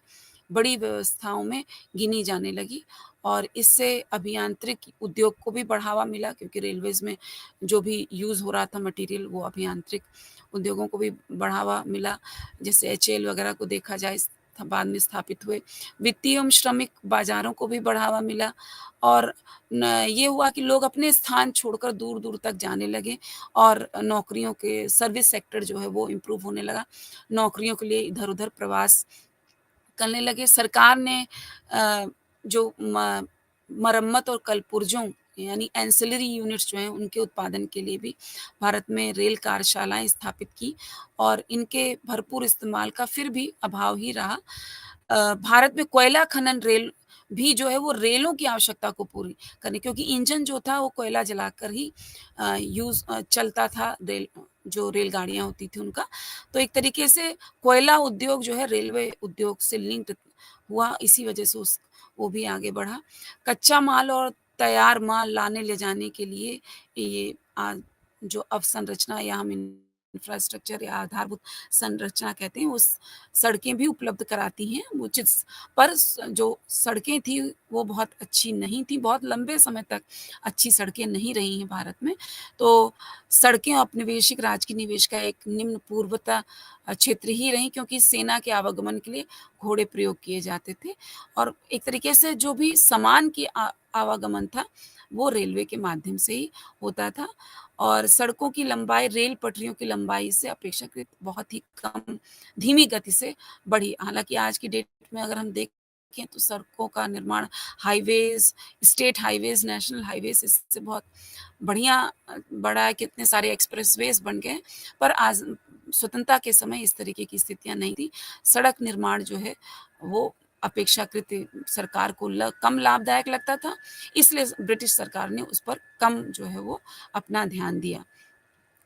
बड़ी व्यवस्थाओं में गिनी जाने लगी और इससे अभियांत्रिक उद्योग को भी बढ़ावा मिला क्योंकि रेलवेज़ में जो भी यूज़ हो रहा था मटीरियल वो अभियांत्रिक उद्योगों को भी बढ़ावा मिला। जैसे एचएएल वगैरह को देखा जाए बाद में स्थापित हुए। वित्तीय एवं श्रमिक बाज़ारों को भी बढ़ावा मिला और न ये हुआ कि लोग अपने स्थान छोड़कर दूर-दूर तक जाने लगे और नौकरियों के सर्विस सेक्टर जो है वो इम्प्रूव होने लगा। नौकरियों के लिए इधर-उधर प्रवास करने लगे। सरकार ने जो मरम्मत और कलपुर्जों यानी एंसिलरी यूनिट्स जो हैं उनके उत्पादन के लिए भी भारत में रेल कार्यशालाएँ स्थापित की और इनके भरपूर इस्तेमाल का फिर भी अभाव ही रहा। भारत में कोयला खनन रेल भी जो है वो रेलों की आवश्यकता को पूरी करने क्योंकि इंजन जो था वो कोयला जलाकर ही चलता था जो रेलगाड़ियाँ होती थी उनका। तो एक तरीके से कोयला उद्योग जो है रेलवे उद्योग से लिंक्ड हुआ, इसी वजह से उस वो भी आगे बढ़ा। कच्चा माल और तैयार माल लाने ले जाने के लिए ये जो अवसंरचना या हम इंफ्रास्ट्रक्चर या आधारभूत संरचना कहते हैं, उस सड़कें भी उपलब्ध कराती हैं उचित पर जो सड़कें थी वो बहुत अच्छी नहीं थी, बहुत लंबे समय तक अच्छी सड़कें नहीं रही हैं भारत में। तो सड़कें औपनिवेशिक राज की निवेश का एक निम्न पूर्वता क्षेत्र ही रहीं क्योंकि सेना के आवागमन के लिए घोड़े प्रयोग किए जाते थे और एक तरीके से जो भी सामान की आवागमन था, वो रेलवे के माध्यम से ही होता था और सड़कों की लंबाई रेल पटरियों की लंबाई से अपेक्षाकृत बहुत ही कम धीमी गति से बढ़ी। हालाँकि आज की डेट में अगर हम देखें तो सड़कों का निर्माण highways, state highways, national highways इससे बहुत बढ़िया बढ़ा है, कितने सारे एक्सप्रेसवेज़ बन गए हैं। पर आज स्वतंत्रता के समय इस तरीके की स्थितियाँ नहीं थी। सड़क निर्माण जो है वो अपेक्षाकृत सरकार को कम लाभदायक लगता था, इसलिए ब्रिटिश सरकार ने उस पर कम जो है वो अपना ध्यान दिया।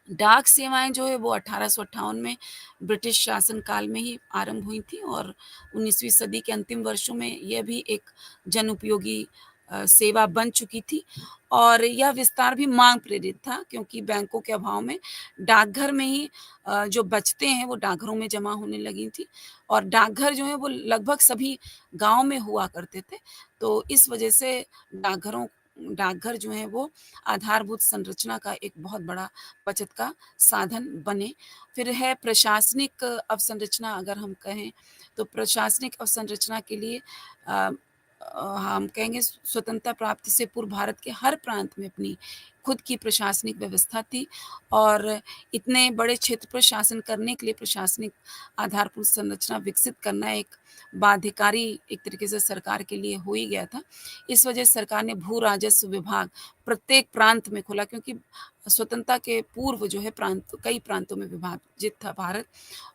डाक सेवाएँ जो है वो 1858 में ब्रिटिश शासन काल में ही आरंभ हुई थी और 19वीं सदी के अंतिम वर्षों में यह भी एक जनउपयोगी सेवा बन चुकी थी और यह विस्तार भी माँग प्रेरित था क्योंकि बैंकों के अभाव में डाकघर में ही जो बचतें हैं वो डाकघरों में जमा होने लगी थी और डाकघर जो है वो लगभग सभी गाँव में हुआ करते थे। तो इस वजह से डाकघरों डाकघर जो हैं वो आधारभूत संरचना का एक बहुत बड़ा बचत का साधन बने। फिर है प्रशासनिक अवसंरचना अगर हम कहें, तो प्रशासनिक अवसंरचना के लिए अ हम कहेंगे स्वतंत्रता प्राप्ति से पूर्व भारत के हर प्रांत में अपनी खुद की प्रशासनिक व्यवस्था थी और इतने बड़े क्षेत्र पर शासन करने के लिए प्रशासनिक आधारभूत संरचना विकसित करना एक बाध्यकारी एक तरीके से सरकार के लिए हो ही गया था। इस वजह से सरकार ने भू राजस्व विभाग प्रत्येक प्रांत में खोला क्योंकि स्वतंत्रता के पूर्व जो है कई प्रांतों में विभाजित था भारत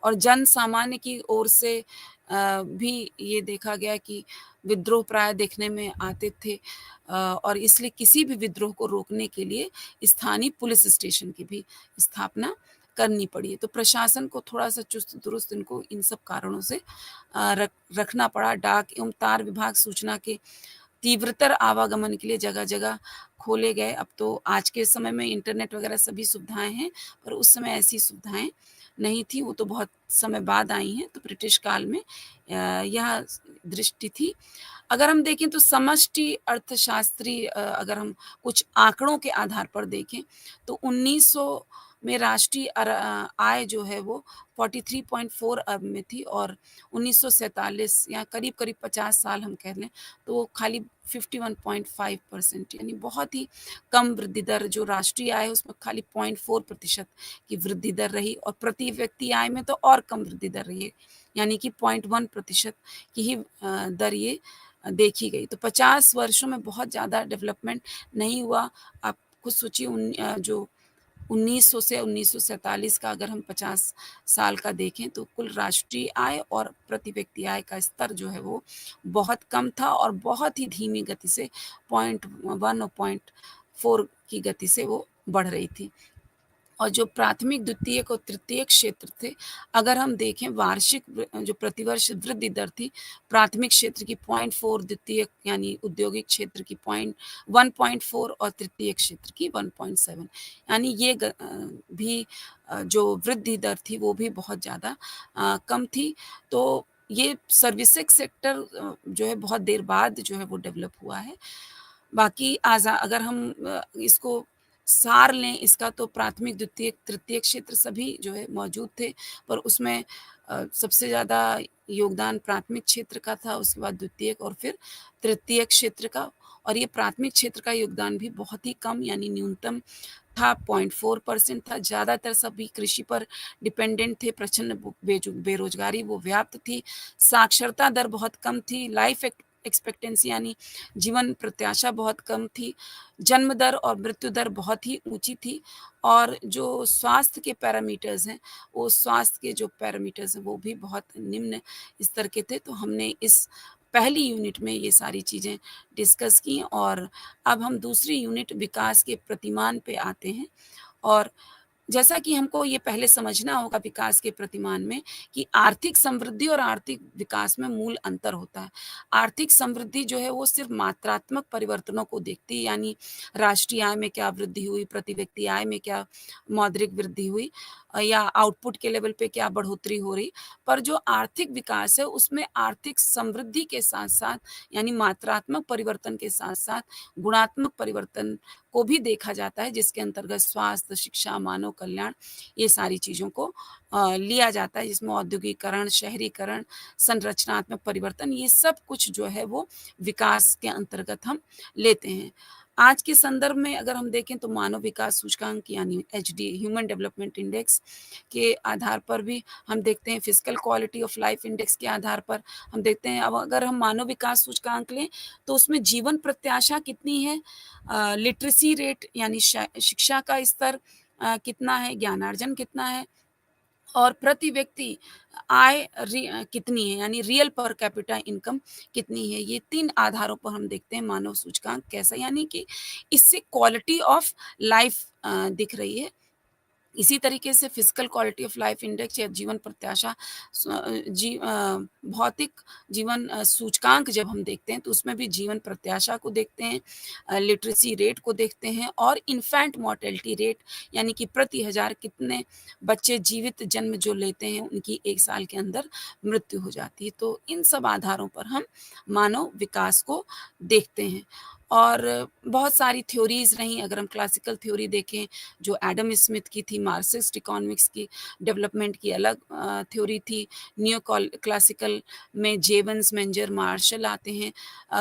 और जन सामान्य की ओर से भी ये देखा गया कि विद्रोह प्राय देखने में आते थे और इसलिए किसी भी विद्रोह को रोकने के लिए स्थानीय पुलिस स्टेशन की भी स्थापना करनी पड़ी। तो प्रशासन को थोड़ा-सा चुस्त-दुरुस्त इनको इन सब कारणों से रखना पड़ा। डाक एवं तार विभाग सूचना के तीव्रतर आवागमन के लिए जगह-जगह खोले गए। अब तो आज के समय में इंटरनेट वगैरह सभी सुविधाएँ हैं, पर उस समय ऐसी सुविधाएँ नहीं थी, वो तो बहुत समय बाद आई हैं। तो ब्रिटिश काल में यह दृष्टि थी। अगर हम देखें तो समष्टि अर्थशास्त्री अगर हम कुछ आंकड़ों के आधार पर देखें, तो 1900 में राष्ट्रीय आय जो है वो 43.4 अरब में थी और 1947 या करीब-करीब 50 साल हम कह लें, तो वो खाली 51.5% यानी बहुत ही कम वृद्धि दर जो राष्ट्रीय आय है उसमें खाली 0.4% की वृद्धि दर रही और प्रति व्यक्ति आय में तो और कम वृद्धि दर रही है, यानी कि 0.1% की ही दर ये देखी गई। तो 50 वर्षों में बहुत ज़्यादा डेवलपमेंट नहीं हुआ। आप खुद सोचिए जो 1900 से 1947 का अगर हम 50 साल का देखें तो कुल राष्ट्रीय आय और प्रति व्यक्ति आय का स्तर जो है वो बहुत कम था और बहुत ही धीमी गति से 0.1 और 0.4 की गति से वो बढ़ रही थी। और जो प्राथमिक, द्वितीयक और तृतीयक क्षेत्र थे, अगर हम देखें वार्षिक जो प्रतिवर्ष वृद्धि दर थी, प्राथमिक क्षेत्र की 0.4 द्वितीयक यानी औद्योगिक क्षेत्र की 1.4 और तृतीयक क्षेत्र की 1.7 यानी ये भी जो वृद्धि दर थी वो भी बहुत ज़्यादा कम थी। तो ये सर्विसेज सेक्टर जो है बहुत देर बाद जो है वो डेवलप हुआ है। बाकी अगर हम इसको सार लें इसका तो प्राथमिक, द्वितीयक, तृतीयक क्षेत्र सभी जो है मौजूद थे, पर उसमें सबसे ज़्यादा योगदान प्राथमिक क्षेत्र का था, उसके बाद द्वितीयक और फिर तृतीयक क्षेत्र का और ये प्राथमिक क्षेत्र का योगदान भी बहुत ही कम यानी न्यूनतम था 0.4% था, ज़्यादातर सभी कृषि पर डिपेंडेंट थे, प्रचंड बेरोज़गारी वो व्याप्त थी, साक्षरता दर बहुत कम थी, लाइफ़ एक्सपेक्टेंसी यानी जीवन प्रत्याशा बहुत कम थी, जन्म दर और मृत्यु दर बहुत ही ऊँची थी और जो स्वास्थ्य के पैरामीटर्स हैं, वो स्वास्थ्य के जो पैरामीटर्स हैं, वो भी बहुत निम्न स्तर के थे। तो हमने इस पहली यूनिट में ये सारी चीज़ें डिस्कस की और अब हम दूसरी यूनिट विकास के प्रतिमान पे आते हैं और जैसा कि हमको ये पहले समझना होगा विकास के प्रतिमान में कि आर्थिक समृद्धि और आर्थिक विकास में मूल अंतर होता है। आर्थिक समृद्धि जो है वो सिर्फ़ मात्रात्मक परिवर्तनों को देखती है यानी राष्ट्रीय आय में क्या वृद्धि हुई, प्रति व्यक्ति आय में क्या मौद्रिक वृद्धि हुई या आउटपुट के लेवल पे क्या बढ़ोतरी हो रही। पर जो आर्थिक विकास है उसमें आर्थिक समृद्धि के साथ-साथ यानी मात्रात्मक परिवर्तन के साथ-साथ गुणात्मक परिवर्तन को भी देखा जाता है जिसके अंतर्गत स्वास्थ्य, शिक्षा, मानव कल्याण ये सारी चीज़ों को लिया जाता है जिसमें औद्योगीकरण, शहरीकरण, संरचनात्मक परिवर्तन ये सब कुछ जो है वो विकास के अंतर्गत हम लेते हैं। आज के संदर्भ में अगर हम देखें तो मानव विकास सूचकांक यानी एचडी ह्यूमन डेवलपमेंट इंडेक्स के आधार पर भी हम देखते हैं physical quality of life index के आधार पर हम देखते हैं अब अगर हम मानव विकास सूचकांक लें तो उसमें जीवन प्रत्याशा कितनी है लिटरेसी रेट यानी शिक्षा का स्तर कितना है, ज्ञानार्जन कितना है और प्रति व्यक्ति आय कितनी है, यानी रियल पर कैपिटा इनकम कितनी है। ये 3 आधारों पर हम देखते हैं मानव सूचकांक कैसा, यानी कि इससे क्वालिटी ऑफ लाइफ दिख रही है। इसी तरीके से physical quality of life index या जीवन प्रत्याशा भौतिक जीवन सूचकांक जब हम देखते हैं तो उसमें भी जीवन प्रत्याशा को देखते हैं, लिटरेसी रेट को देखते हैं और इन्फैंट मोर्टेलिटी रेट, यानी कि प्रति हजार कितने बच्चे जीवित जन्म जो लेते हैं उनकी 1 साल के अंदर मृत्यु हो जाती है। तो इन सब आधारों पर हम मानव विकास को देखते हैं। और बहुत सारी थ्योरीज रहीं, अगर हम क्लासिकल थ्योरी देखें जो एडम स्मिथ की थी, मार्क्सिस्ट इकोनॉमिक्स की डेवलपमेंट की अलग थ्योरी थी, क्लासिकल में जेवंस, मेंजर, मार्शल आते हैं।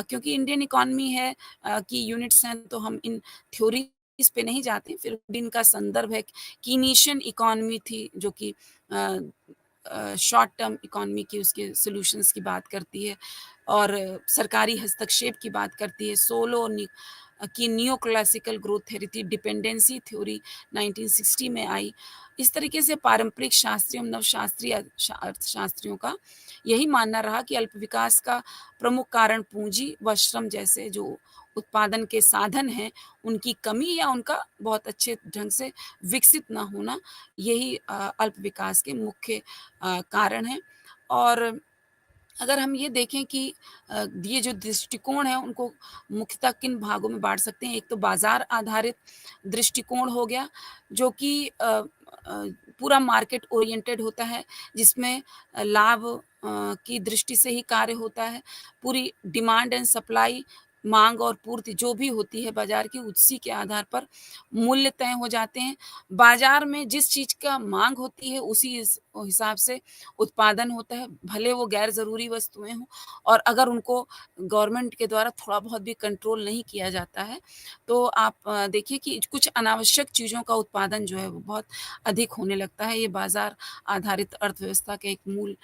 क्योंकि इंडियन इकोनॉमी है की यूनिट्स हैं तो हम इन थ्योरीज पे नहीं जाते, फिर भी इनका संदर्भ है। कीनीशियन इकोनॉमी थी जो कि शॉर्ट टर्म इकोनॉमी की उसके सॉल्यूशंस की बात करती है और सरकारी हस्तक्षेप की बात करती है। की नियो क्लासिकल ग्रोथ थ्योरी थी, डिपेंडेंसी थ्योरी 1960 में आई। इस तरीके से पारंपरिक शास्त्रियों, नवशास्त्रीय अर्थशास्त्रियों का यही मानना रहा कि अल्प विकास का प्रमुख कारण पूंजी व श्रम जैसे जो उत्पादन के साधन हैं, उनकी कमी या उनका बहुत अच्छे ढंग से विकसित ना होना, यही अल्प विकास के मुख्य कारण हैं। और अगर हम ये देखें कि ये जो दृष्टिकोण है उनको मुख्यतः किन भागों में बाँट सकते हैं। एक तो बाज़ार आधारित दृष्टिकोण हो गया जो कि पूरा मार्केट ओरिएंटेड होता है, जिसमें लाभ की दृष्टि से ही कार्य होता है। पूरी डिमांड एंड सप्लाई, माँग और पूर्ति जो भी होती है बाज़ार की, उसी के आधार पर मूल्य तय हो जाते हैं। बाज़ार में जिस चीज़ का माँग होती है उसी हिसाब से उत्पादन होता है, भले वो गैर ज़रूरी वस्तुएँ हों। और अगर उनको गवर्नमेंट के द्वारा थोड़ा बहुत भी कंट्रोल नहीं किया जाता है, तो आप देखिए कि कुछ अनावश्यक चीज़ों का उत्पादन जो है वो बहुत अधिक होने लगता है। ये बाज़ार आधारित अर्थव्यवस्था का एक मूल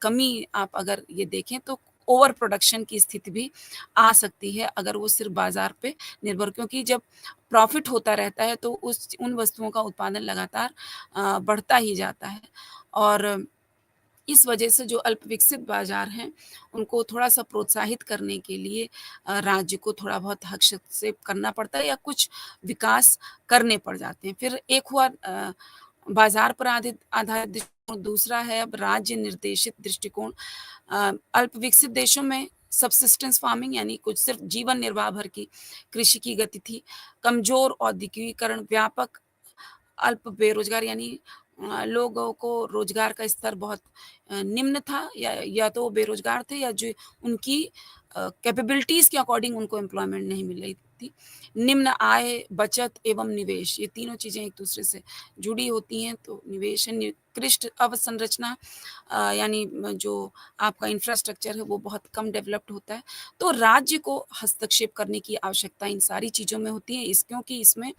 कमी आप अगर ये देखें तो ओवर प्रोडक्शन की स्थिति भी आ सकती है अगर वो सिर्फ़ बाज़ार पे निर्भर, क्योंकि जब प्रॉफ़िट होता रहता है तो उन वस्तुओं का उत्पादन लगातार बढ़ता ही जाता है। और इस वजह से जो अल्प विकसित बाज़ार हैं, उनको थोड़ा-सा प्रोत्साहित करने के लिए राज्य को थोड़ा बहुत हस्तक्षेप करना पड़ता है या कुछ विकास करने पड़ जाते हैं। फिर एक हुआ बाज़ार पर आधारित दृष्टिकोण, दूसरा है अब राज्य निर्देशित दृष्टिकोण। अल्प विकसित देशों में सबसिस्टेंस फार्मिंग यानी कुछ सिर्फ़ जीवन निर्वाह भर की कृषि की गति थी। कमज़ोर औद्योगिकीकरण, व्यापक अल्प बेरोज़गार, यानी लोगों को रोज़गार का स्तर बहुत निम्न था, या तो वो बेरोज़गार थे या जो उनकी कैपेबिलिटीज़ के अकॉर्डिंग उनको एम्प्लॉयमेंट नहीं मिल रही थी। निम्न आय, बचत एवं निवेश, ये तीनों चीज़ें एक-दूसरे से जुड़ी होती हैं, तो निवेश है। निकृष्ट अवसंरचना यानी जो आपका इंफ्रास्ट्रक्चर है वो बहुत कम डेवलप्ड होता है। तो राज्य को हस्तक्षेप करने की आवश्यकता इन सारी चीज़ों में होती है, क्योंकि इसमें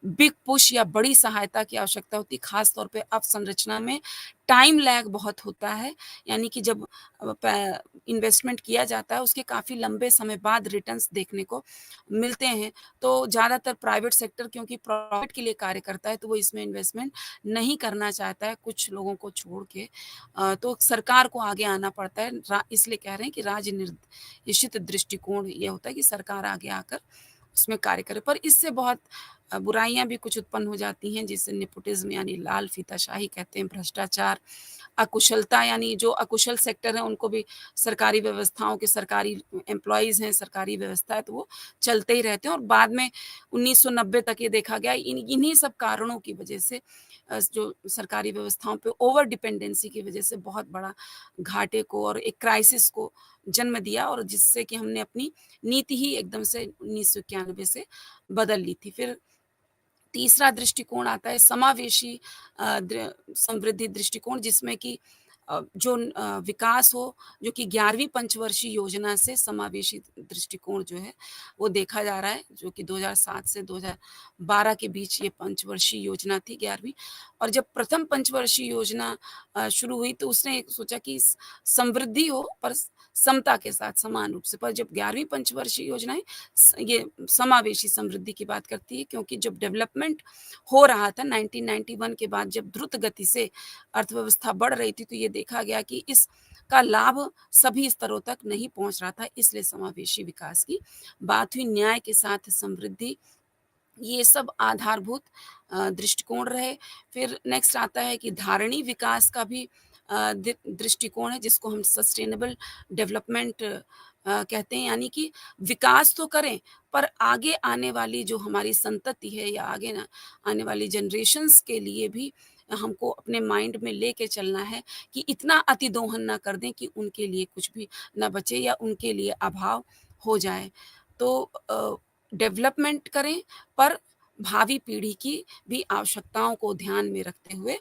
बिग पुश या बड़ी सहायता की आवश्यकता होती है, खास तौर पे अवसंरचना में टाइम लैग बहुत होता है, यानी कि जब इन्वेस्टमेंट किया जाता है उसके काफ़ी लंबे समय बाद रिटर्न्स देखने को मिलते हैं। तो ज़्यादातर प्राइवेट सेक्टर क्योंकि प्रॉफिट के लिए कार्य करता है तो वो इसमें इन्वेस्टमेंट नहीं करना चाहता है, कुछ लोगों को छोड़ के। तो सरकार को आगे आना पड़ता है, इसलिए कह रहे हैं कि राज्य निर्देशित दृष्टिकोण ये होता है कि सरकार आगे आकर उसमें कार्य करे। पर इससे बहुत बुराइयाँ भी कुछ उत्पन्न हो जाती हैं, जिसे नेपोटिज़्म यानी लाल फीताशाही कहते हैं, भ्रष्टाचार, अकुशलता, यानी जो अकुशल सेक्टर है उनको भी सरकारी व्यवस्थाओं के, सरकारी एम्प्लॉइज़ हैं, सरकारी व्यवस्था है तो वो चलते ही रहते हैं। और बाद में 1990 तक ये देखा गया इन्हीं सब कारणों की वजह से जो सरकारी व्यवस्थाओं पे ओवर डिपेंडेंसी की वजह से बहुत बड़ा घाटे को और एक क्राइसिस को जन्म दिया, और जिससे कि हमने अपनी नीति ही एकदम से 1991 से बदल ली थी। फिर तीसरा दृष्टिकोण आता है समावेशी समृद्धि दृष्टिकोण, जिसमें कि विकास हो, जो कि 11वीं पंचवर्षीय योजना से समावेशी दृष्टिकोण जो है, वो देखा जा रहा है, जो कि 2007 से 2012 के बीच ये पंचवर्षीय योजना थी 11वीं। और जब प्रथम पंचवर्षीय योजना शुरू हुई तो उसने एक सोचा कि समृद्धि हो पर समता के साथ समान रूप से। पर जब 11वीं पंचवर्षीय योजना है ये समावेशी समृद्धि की बात करती है, क्योंकि जब डेवलपमेंट हो रहा था 1991 के बाद, जब द्रुत गति से अर्थव्यवस्था बढ़ रही थी, तो ये देखा गया कि इसका लाभ सभी स्तरों तक नहीं पहुंच रहा था, इसलिए समावेशी विकास की बात हुई। न्याय के साथ समृद्धि, ये सब आधारभूत दृष्टिकोण रहे। फिर नेक्स्ट आता है कि धारणी विकास का भी दृष्टिकोण है, जिसको हम सस्टेनेबल डेवलपमेंट कहते हैं, यानी कि विकास तो करें पर आगे आने वाली जो हमारी संतति है या आगे ना आने वाली जनरेशन्स के लिए भी हमको अपने माइंड में लेके चलना है कि इतना अतिदोहन ना कर दें कि उनके लिए कुछ भी ना बचे या उनके लिए अभाव हो जाए। तो डेवलपमेंट करें पर भावी पीढ़ी की भी आवश्यकताओं को ध्यान में रखते हुए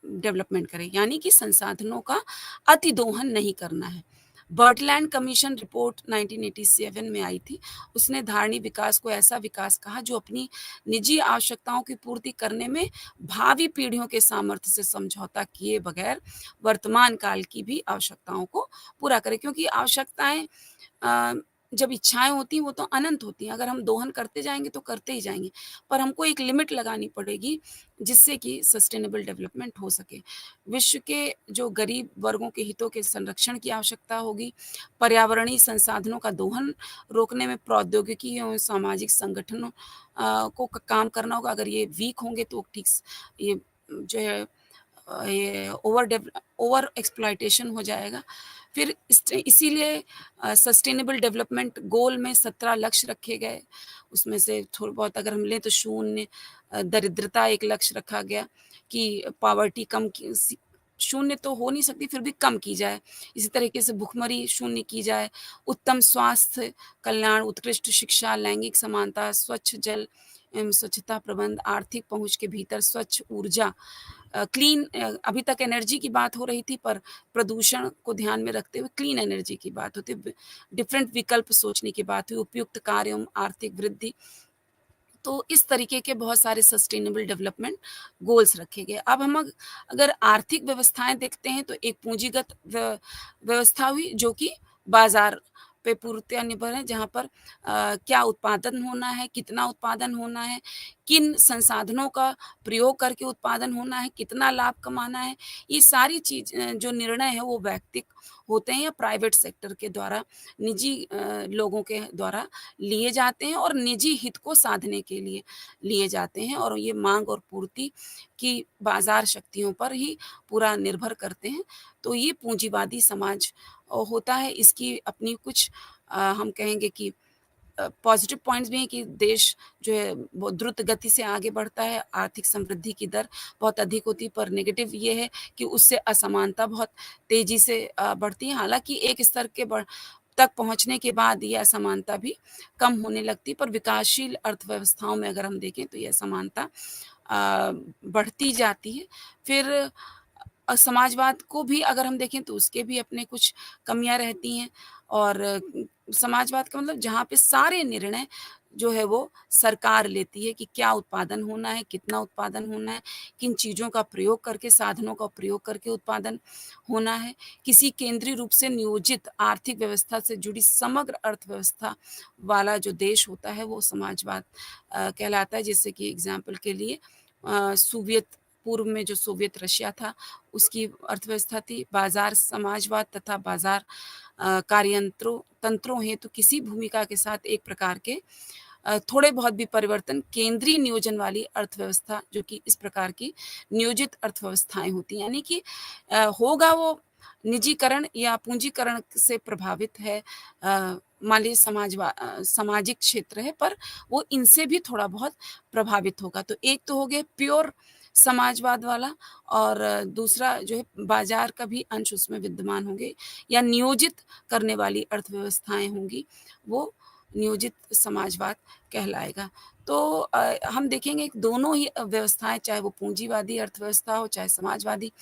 डेवलपमेंट करें, यानी कि संसाधनों का अतिदोहन नहीं करना है। बर्टलैंड कमीशन रिपोर्ट 1987 में आई थी। उसने धारणी विकास को ऐसा विकास कहा जो अपनी निजी आवश्यकताओं की पूर्ति करने में भावी पीढ़ियों के सामर्थ्य से समझौता किए बगैर वर्तमान काल की भी आवश्यकताओं को पूरा करे, क्योंकि आवश्यकताएं अ, जब इच्छाएं होती हैं वो तो अनंत होती हैं, अगर हम दोहन करते जाएंगे तो करते ही जाएंगे, पर हमको एक लिमिट लगानी पड़ेगी जिससे कि सस्टेनेबल डेवलपमेंट हो सके। विश्व के जो गरीब वर्गों के हितों के संरक्षण की आवश्यकता होगी, पर्यावरणीय संसाधनों का दोहन रोकने में प्रौद्योगिकी एवं सामाजिक संगठनों को काम करना होगा। अगर ये वीक होंगे तो ठीक ये जो है ये ओवर एक्सप्लॉयटेशन हो जाएगा। फिर इसीलिए सस्टेनेबल डेवलपमेंट गोल में 17 लक्ष्य रखे गए। उसमें से थोड़ा बहुत अगर हम लें तो शून्य दरिद्रता एक लक्ष्य रखा गया कि पॉवर्टी शून्य तो हो नहीं सकती, फिर भी कम की जाए। इसी तरीके से भुखमरी शून्य की जाए। उत्तम स्वास्थ्य कल्याण, उत्कृष्ट शिक्षा, लैंगिक समानता, स्वच्छ जल एवं स्वच्छता प्रबंध, आर्थिक पहुंच के भीतर स्वच्छ ऊर्जा, क्लीन अभी तक एनर्जी की बात हो रही थी, पर प्रदूषण को ध्यान में रखते हुए क्लीन एनर्जी की बात होती है, डिफरेंट विकल्प सोचने की बात हुई, उपयुक्त कार्य एवं आर्थिक वृद्धि। तो इस तरीके के बहुत सारे सस्टेनेबल डेवलपमेंट गोल्स रखे गए। अब हम अगर आर्थिक व्यवस्थाएं देखते हैं तो एक पूंजीगत व्यवस्था हुई जो कि बाजार पे पूर्णतः निर्भर है, जहाँ पर क्या उत्पादन होना है, कितना उत्पादन होना है, किन संसाधनों का प्रयोग करके उत्पादन होना है, कितना लाभ कमाना है, ये सारी चीज जो निर्णय है वो वैयक्तिक होते हैं या प्राइवेट सेक्टर के द्वारा, निजी लोगों के द्वारा लिए जाते हैं और निजी हित को साधने के लिए लिए जाते हैं, और ये मांग और पूर्ति की बाजार शक्तियों पर ही पूरा निर्भर करते हैं। तो ये पूंजीवादी समाज होता है। इसकी अपनी कुछ हम कहेंगे कि पॉजिटिव पॉइंट्स भी हैं कि देश जो है बहुत द्रुत गति से आगे बढ़ता है, आर्थिक समृद्धि की दर बहुत अधिक होती है, पर नेगेटिव ये है कि उससे असमानता बहुत तेज़ी से बढ़ती है। हालाँकि एक स्तर के तक पहुँचने के बाद ये असमानता भी कम होने लगती है, पर विकासशील अर्थव्यवस्थाओं में अगर हम देखें तो ये असमानता बढ़ती जाती है। फिर समाजवाद को भी अगर हम देखें तो उसके भी अपने कुछ कमियाँ रहती हैं, और समाजवाद का मतलब जहाँ पे सारे निर्णय जो है वो सरकार लेती है कि क्या उत्पादन होना है, कितना उत्पादन होना है, किन चीज़ों का प्रयोग करके, साधनों का प्रयोग करके उत्पादन होना है। किसी केंद्रीय रूप से नियोजित आर्थिक व्यवस्था से जुड़ी समग्र अर्थव्यवस्था वाला जो देश होता है वो समाजवाद कहलाता है। जैसे कि एग्ज़ाम्पल के लिए सोवियत पूर्व में जो सोवियत रशिया था, उसकी अर्थव्यवस्था थी बाज़ार समाजवाद तथा बाज़ार कार्यंत्रों तंत्रों हेतु किसी भूमिका के साथ एक प्रकार के थोड़े बहुत भी परिवर्तन केंद्रीय नियोजन वाली अर्थव्यवस्था, जो कि इस प्रकार की नियोजित अर्थव्यवस्थाएँ होती हैं। यानी कि होगा वो निजीकरण या पूंजीकरण से प्रभावित है। मान लीजिए सामाजिक क्षेत्र है, पर वो इनसे भी थोड़ा बहुत प्रभावित होगा। तो एक तो हो गया प्योर समाजवाद वाला, और दूसरा जो है बाज़ार का भी अंश उसमें विद्यमान होंगे, या नियोजित करने वाली अर्थव्यवस्थाएँ होंगी, वो नियोजित समाजवाद कहलाएगा। तो हम देखेंगे कि दोनों ही व्यवस्थाएँ चाहे वो पूँजीवादी अर्थव्यवस्था हो, चाहे समाजवादी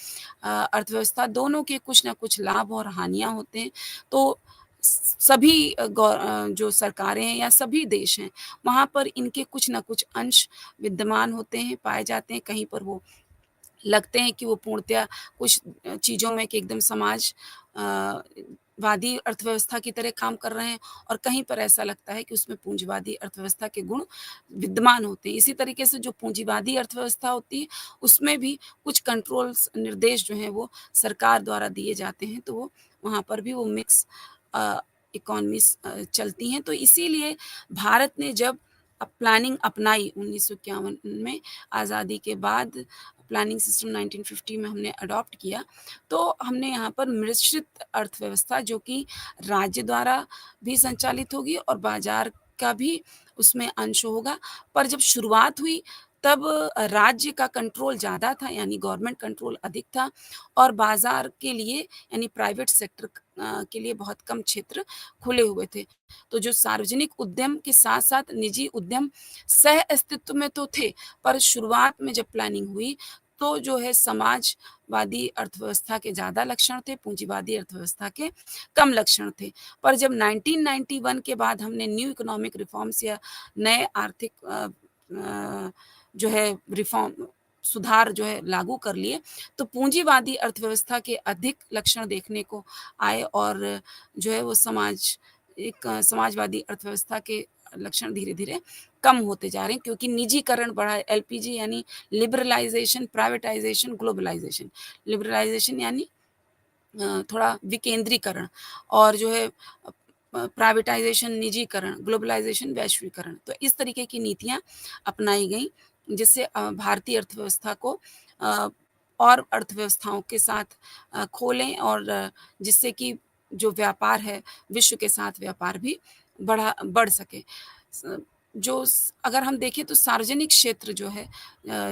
अर्थव्यवस्था, दोनों के कुछ न कुछ लाभ और हानियाँ होते हैं। तो सभी जो सरकारें हैं या सभी देश हैं, वहाँ पर इनके कुछ न कुछ अंश विद्यमान होते हैं, पाए जाते हैं। कहीं पर वो लगते हैं कि वो पूर्णतया कुछ चीज़ों में कि एकदम अ, वादी अर्थव्यवस्था की तरह काम कर रहे हैं और कहीं पर ऐसा लगता है कि उसमें पूँजीवादी अर्थव्यवस्था के गुण विद्यमान होते हैं। इसी तरीके से जो पूँजीवादी अर्थव्यवस्था होती है, उसमें भी कुछ कंट्रोल्स निर्देश जो हैं वो सरकार द्वारा दिए जाते हैं, तो वो वहाँ पर भी वो मिक्स अ, इकोनॉमीज़ चलती हैं। तो इसीलिए भारत ने जब प्लानिंग अपनाई 1951 में आज़ादी के बाद प्लानिंग सिस्टम 1950 में हमने अडॉप्ट किया, तो हमने यहाँ पर मिश्रित अर्थव्यवस्था जो कि राज्य द्वारा भी संचालित होगी और बाज़ार का भी उसमें अंश होगा। पर जब शुरुआत हुई तब राज्य का कंट्रोल ज़्यादा था यानी गवर्नमेंट कंट्रोल अधिक था और बाज़ार के लिए यानी प्राइवेट सेक्टर के लिए बहुत कम क्षेत्र खुले हुए थे। तो जो सार्वजनिक उद्यम के साथ-साथ निजी उद्यम सह-अस्तित्व में तो थे, पर शुरुआत में जब प्लानिंग हुई, तो जो है समाजवादी अर्थव्यवस्था के ज़्यादा लक्षण थे, पूँजीवादी अर्थव्यवस्था के कम लक्षण थे। पर जब 1991 के बाद हमने न्यू इकोनॉमिक रिफॉर्म्स या नए आर्थिक जो है रिफॉर्म सुधार जो है लागू कर लिए, तो पूँजीवादी अर्थव्यवस्था के अधिक लक्षण देखने को आए और जो है वो समाजवादी अर्थव्यवस्था के लक्षण धीरे-धीरे कम होते जा रहे हैं क्योंकि निजीकरण बढ़ा है, एलपीजी यानी लिबरलाइज़ेशन, प्राइवेटाइज़ेशन, ग्लोबलाइज़ेशन। लिबरलाइज़ेशन यानी थोड़ा विकेंद्रीकरण और जो है प्राइवेटाइज़ेशन निजीकरण, ग्लोबलाइज़ेशन वैश्वीकरण। तो इस तरीके की नीतियाँ अपनाई गईं जिससे भारतीय अर्थव्यवस्था को अ, और अर्थव्यवस्थाओं के साथ खोलें और जिससे कि जो व्यापार है, विश्व के साथ व्यापार भी बढ़ सके। स जो स अगर हम देखें तो सार्वजनिक क्षेत्र जो है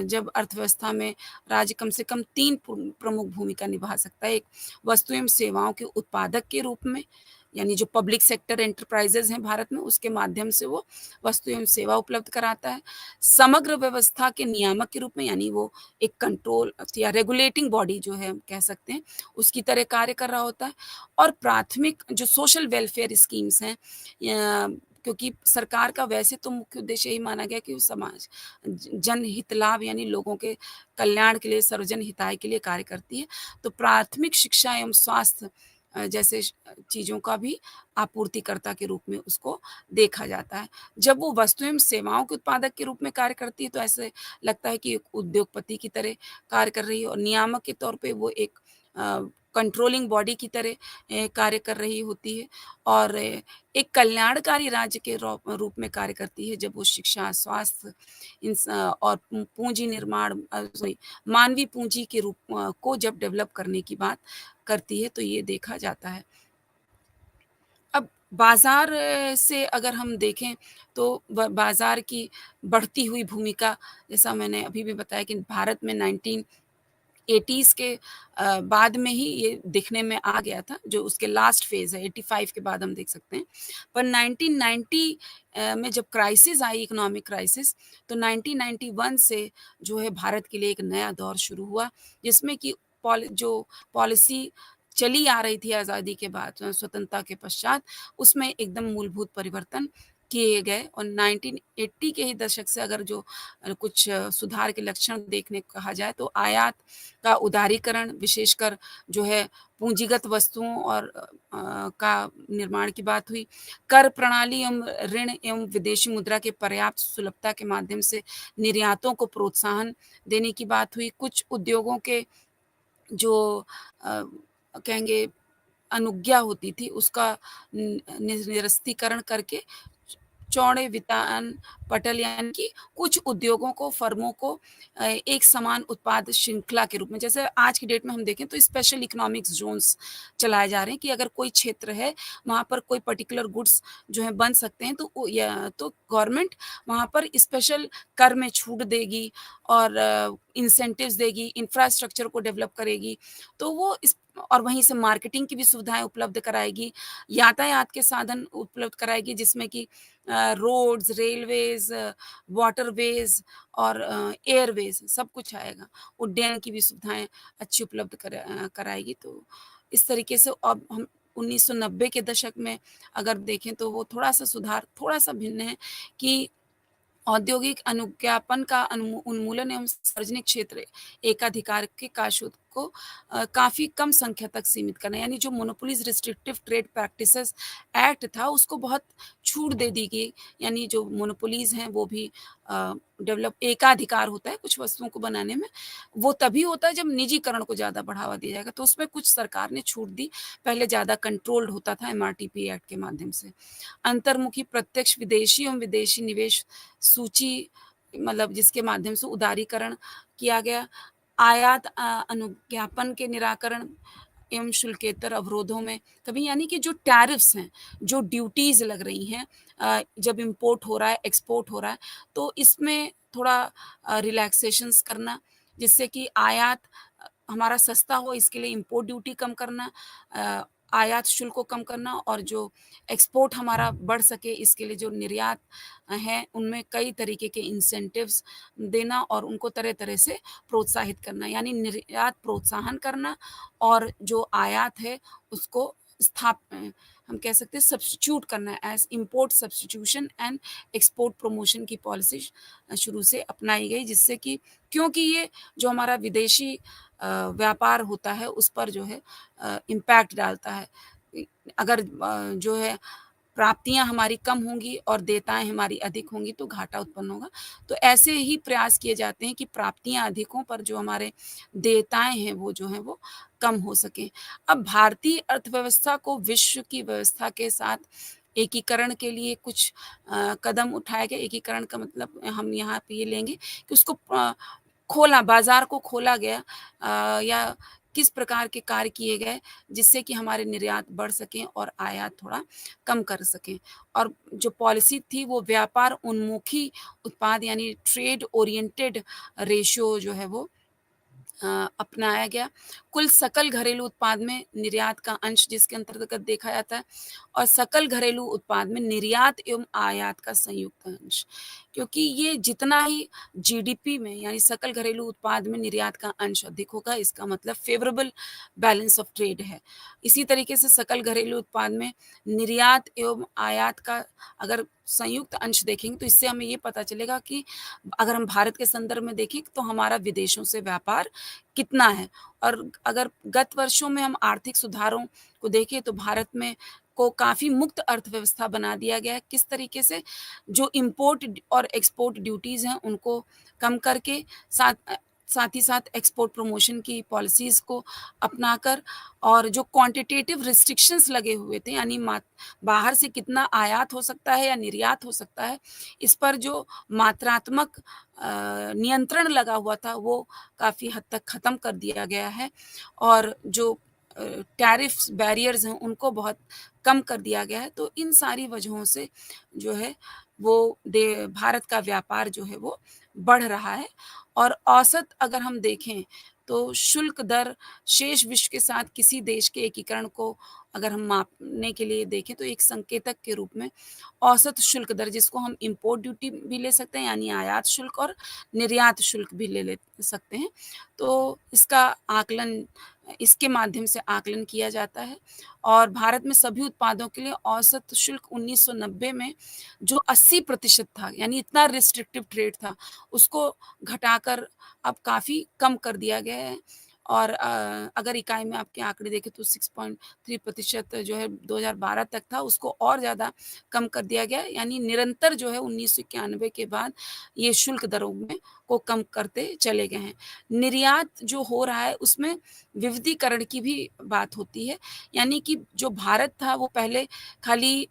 जब अर्थव्यवस्था में राज्य कम से कम 3 प्रमुख भूमिका निभा सकता है। एक वस्तु एवं सेवाओं के उत्पादक के रूप में, यानी जो पब्लिक सेक्टर एंटरप्राइज़ेज़ हैं भारत में, उसके माध्यम से वो वस्तु एवं सेवा उपलब्ध कराता है। समग्र व्यवस्था के नियामक के रूप में, यानी वो एक कंट्रोल या रेगुलेटिंग बॉडी जो है हम कह सकते हैं, उसकी तरह कार्य कर रहा होता है। और प्राथमिक जो सोशल वेलफेयर स्कीम्स हैं क्योंकि सरकार का वैसे तो मुख्य उद्देश्य यही माना गया कि वो समाज जनहित लाभ यानी लोगों के कल्याण के लिए, सर्वजन हिताय के लिए कार्य करती है। तो प्राथमिक शिक्षा एवं स्वास्थ्य जैसे चीज़ों का भी आपूर्तिकर्ता के रूप में उसको देखा जाता है। जब वो वस्तु एवं सेवाओं के उत्पादक के रूप में कार्य करती है, तो ऐसे लगता है कि एक उद्योगपति की तरह कार्य कर रही है और नियामक के तौर पे वो एक कंट्रोलिंग बॉडी की तरह कार्य कर रही होती है और एक कल्याणकारी राज्य के रूप में कार्य करती है, जब वो शिक्षा, स्वास्थ्य और पूँजी निर्माण सॉरी मानवीय पूँजी के रूप को जब डेवलप करने की बात करती है, तो ये देखा जाता है। अब बाज़ार से अगर हम देखें तो ब बाज़ार की बढ़ती हुई भूमिका जैसा मैंने अभी भी बताया कि भारत में 1980s के बाद में ही ये दिखने में आ गया था, जो उसके लास्ट फ़ेज़ है 85 के बाद हम देख सकते हैं। पर 1990 में जब क्राइसिस आई इकोनॉमिक क्राइसिस, तो 1991 से जो है भारत के लिए एक नया दौर शुरू हुआ, जिसमें कि पॉलिसी चली आ रही थी आज़ादी के बाद स्वतंत्रता के पश्चात, उसमें एकदम मूलभूत परिवर्तन किए गए और 1980 के ही दशक से अगर जो कुछ सुधार के लक्षण देखने को कहा जाए तो आयात का उदारीकरण विशेषकर जो है पूंजीगत वस्तुओं और का निर्माण की बात हुई। कर प्रणाली एवं ऋण एवं विदेशी मुद्रा के पर्याप्त सुलभता के माध्यम से निर्यातों को प्रोत्साहन देने की बात हुई। कुछ उद्योगों के जो अ, कहेंगे अनुज्ञा होती थी उसका निरस्तीकरण करके चौड़े वितान पटल यानी कि कुछ उद्योगों को, फर्मों को एक समान उत्पाद श्रृंखला के रूप में जैसे आज की डेट में हम देखें तो स्पेशल इकोनॉमिक्स ज़ोन्स चलाए जा रहे हैं कि अगर कोई क्षेत्र है, वहाँ पर कोई पर्टिकुलर गुड्स जो हैं बन सकते हैं तो ओ या तो गवर्नमेंट वहाँ पर स्पेशल कर में छूट देगी और इंसेंटिव्स देगी, इंफ्रास्ट्रक्चर को डेवलप करेगी, तो वो इस और वहीं से मार्केटिंग की भी सुविधाएँ उपलब्ध कराएगी, यातायात के साधन उपलब्ध कराएगी जिसमें कि रोड्स, रेलवेज़, वाटरवेज़ और एयरवेज़ सब कुछ आएगा। उड्डयन की भी सुविधाएँ अच्छी उपलब्ध कराएगी। तो इस तरीके से अब हम 1990 के दशक में अगर देखें तो वो थोड़ा-सा सुधार थोड़ा-सा भिन्न है कि औद्योगिक अनुज्ञापन का उन्मूलन एवं सार्वजनिक क्षेत्र एकाधिकार के काशों को काफ़ी कम संख्या तक सीमित करना, यानी जो मोनोपोलीज़ रिस्ट्रिक्टिव ट्रेड प्रैक्टिसेज़ एक्ट था उसको बहुत छूट दे दी गई, यानी जो मोनोपोलीज़ हैं वो भी डेवलप एकाधिकार होता है कुछ वस्तुओं को बनाने में, वो तभी होता है जब निजीकरण को ज़्यादा बढ़ावा दिया जाएगा, तो उसमें कुछ सरकार ने छूट दी, पहले ज़्यादा कंट्रोल्ड होता था एमआरटीपी एक्ट के माध्यम से। अंतर्मुखी प्रत्यक्ष विदेशी एवं विदेशी निवेश सूची मतलब जिसके माध्यम से उदारीकरण किया गया, आयात अनुज्ञापन के निराकरण एवं शुल्केतर अवरोधों में कभी, यानी कि जो टैरिफ्स हैं, जो ड्यूटीज़ लग रही हैं जब इम्पोर्ट हो रहा है, एक्सपोर्ट हो रहा है, तो इसमें थोड़ा रिलैक्सेशंस करना, जिससे कि आयात हमारा सस्ता हो इसके लिए इम्पोर्ट ड्यूटी कम करना, अ, आयात शुल्क को कम करना और जो एक्सपोर्ट हमारा बढ़ सके इसके लिए जो निर्यात हैं उनमें कई तरीके के इंसेंटिव्स देना और उनको तरह-तरह से प्रोत्साहित करना, यानी निर्यात प्रोत्साहन करना और जो आयात है उसको हम कह सकते हैं सब्स्टिट्यूट करना as import substitution and export promotion की पॉलिसी शुरू से अपनाई गई, जिससे कि क्योंकि ये जो हमारा विदेशी व्यापार होता है उस पर जो है इम्पैक्ट डालता है। अगर जो है प्राप्तियाँ हमारी कम होंगी और देयताएँ हमारी अधिक होंगी तो घाटा उत्पन्न होगा। तो ऐसे ही प्रयास किए जाते हैं कि प्राप्तियाँ अधिक हों पर जो हमारे देयताएँ हैं वो कम हो सकें। अब भारतीय अर्थव्यवस्था को विश्व की व्यवस्था के साथ एकीकरण के लिए कुछ कदम उठाए गए। एकीकरण का मतलब हम यहाँ पे ये लेंगे कि उसको खोला बाज़ार को खोला गया या किस प्रकार के कार्य किए गए जिससे कि हमारे निर्यात बढ़ सकें और आयात थोड़ा कम कर सकें। और जो पॉलिसी थी वो व्यापार उन्मुखी उत्पाद यानी ट्रेड ओरिएंटेड रेशियो जो है वो अपनाया गया। कुल सकल घरेलू उत्पाद में निर्यात का अंश जिसके अंतर्गत देखा जाता है और सकल घरेलू उत्पाद में निर्यात एवं आयात का संयुक्त अंश। क्योंकि ये जितना ही जीडीपी में यानी सकल घरेलू उत्पाद में निर्यात का अंश अधिक होगा इसका मतलब फ़ेवरेबल बैलेंस ऑफ ट्रेड है। इसी तरीके से सकल घरेलू उत्पाद में निर्यात एवं आयात का अगर संयुक्त अंश देखेंगे तो इससे हमें ये पता चलेगा कि अगर हम भारत के संदर्भ में देखें तो हमारा विदेशों से व्यापार कितना है। और अगर गत वर्षों में हम आर्थिक सुधारों को देखें तो भारत में को काफ़ी मुक्त अर्थव्यवस्था बना दिया गया है। किस तरीके से जो इम्पोर्ट और एक्सपोर्ट ड्यूटीज़ हैं उनको कम करके साथ ही साथ एक्सपोर्ट प्रमोशन की पॉलिसीज़ को अपनाकर और जो क्वांटिटेटिव रिस्ट्रिक्शंस लगे हुए थे यानी बाहर से कितना आयात हो सकता है या निर्यात हो सकता है, इस पर जो मात्रात्मक नियंत्रण लगा हुआ था वो काफ़ी हद तक ख़त्म कर दिया गया है और जो टैरिफ्स बैरियर्स हैं उनको बहुत कम कर दिया गया है। तो इन सारी वजहों से जो है वो दे भारत का व्यापार जो है वो बढ़ रहा है और औसत अगर हम देखें तो शुल्क दर शेष विश्व के साथ किसी देश के एकीकरण को अगर हम मापने के लिए देखें तो एक संकेतक के रूप में औसत शुल्क दर जिसको हम इम्पोर्ट ड्यूटी भी ले सकते हैं यानी आयात शुल्क और निर्यात शुल्क भी ले सकते हैं। तो इसका आकलन इसके माध्यम से आकलन किया जाता है और भारत में सभी उत्पादों के लिए औसत शुल्क 1990 में जो 80% था यानी इतना रिस्ट्रिक्टिव ट्रेड था उसको घटाकर अब काफ़ी कम कर दिया गया है और अगर इकाई में आपके आंकड़े देखें तो 6.3% जो है 2012 तक था उसको और ज़्यादा कम कर दिया गया यानी निरंतर जो है 1991 के बाद ये शुल्क दरों में को कम करते चले गए हैं। निर्यात जो हो रहा है उसमें विविधीकरण की भी बात होती है यानी कि जो भारत था वो पहले खाली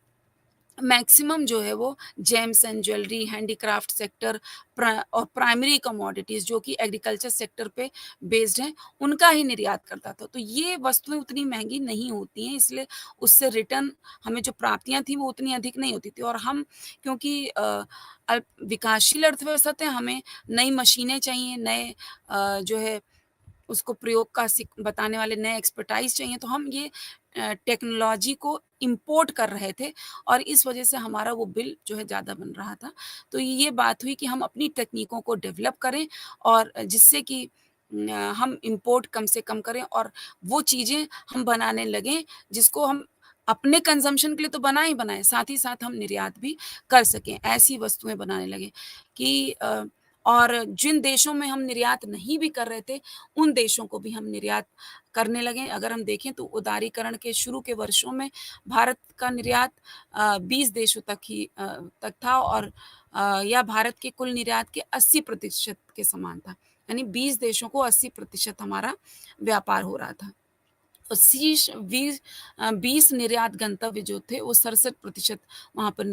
मैक्सिमम जो है वो James and jewellery, handicraft sector और प्राइमरी कमोडिटीज़ जो कि एग्रीकल्चर सेक्टर पे बेस्ड हैं, उनका ही निर्यात करता था। तो ये वस्तुएँ उतनी महँगी नहीं होती हैं, इसलिए उससे रिटर्न हमें जो प्राप्तियाँ थी वो उतनी अधिक नहीं होती थी और हम क्योंकि अल्प विकासशील अर्थव्यवस्था थे, हमें नई मशीनें चाहिए, नए जो है उसको प्रयोग का बताने वाले नए एक्सपर्टाइज़ चाहिए, तो हम ये टेक्नोलॉजी को इम्पोर्ट कर रहे थे और इस वजह से हमारा वो बिल जो है ज़्यादा बन रहा था। तो ये बात हुई कि हम अपनी तकनीकों को डेवलप करें और जिससे कि हम इम्पोर्ट कम से कम करें और वो चीज़ें हम बनाने लगें जिसको हम अपने कंज़म्पशन के लिए तो बनाएँ ही बनाएँ, साथ ही साथ हम निर्यात भी कर सकें। ऐसी वस्तुएँ बनाने लगें कि और जिन देशों में हम निर्यात नहीं भी कर रहे थे, उन देशों को भी हम निर्यात करने लगे। अगर हम देखें तो उदारीकरण के शुरू के वर्षों में भारत का निर्यात 20 देशों तक था और या भारत के कुल निर्यात के 80% के समान था। यानी 20 देशों को 80% हमारा व्यापार हो रहा था। और 20 निर्यात गंतव्य जो थे वो 67% वहाँ पर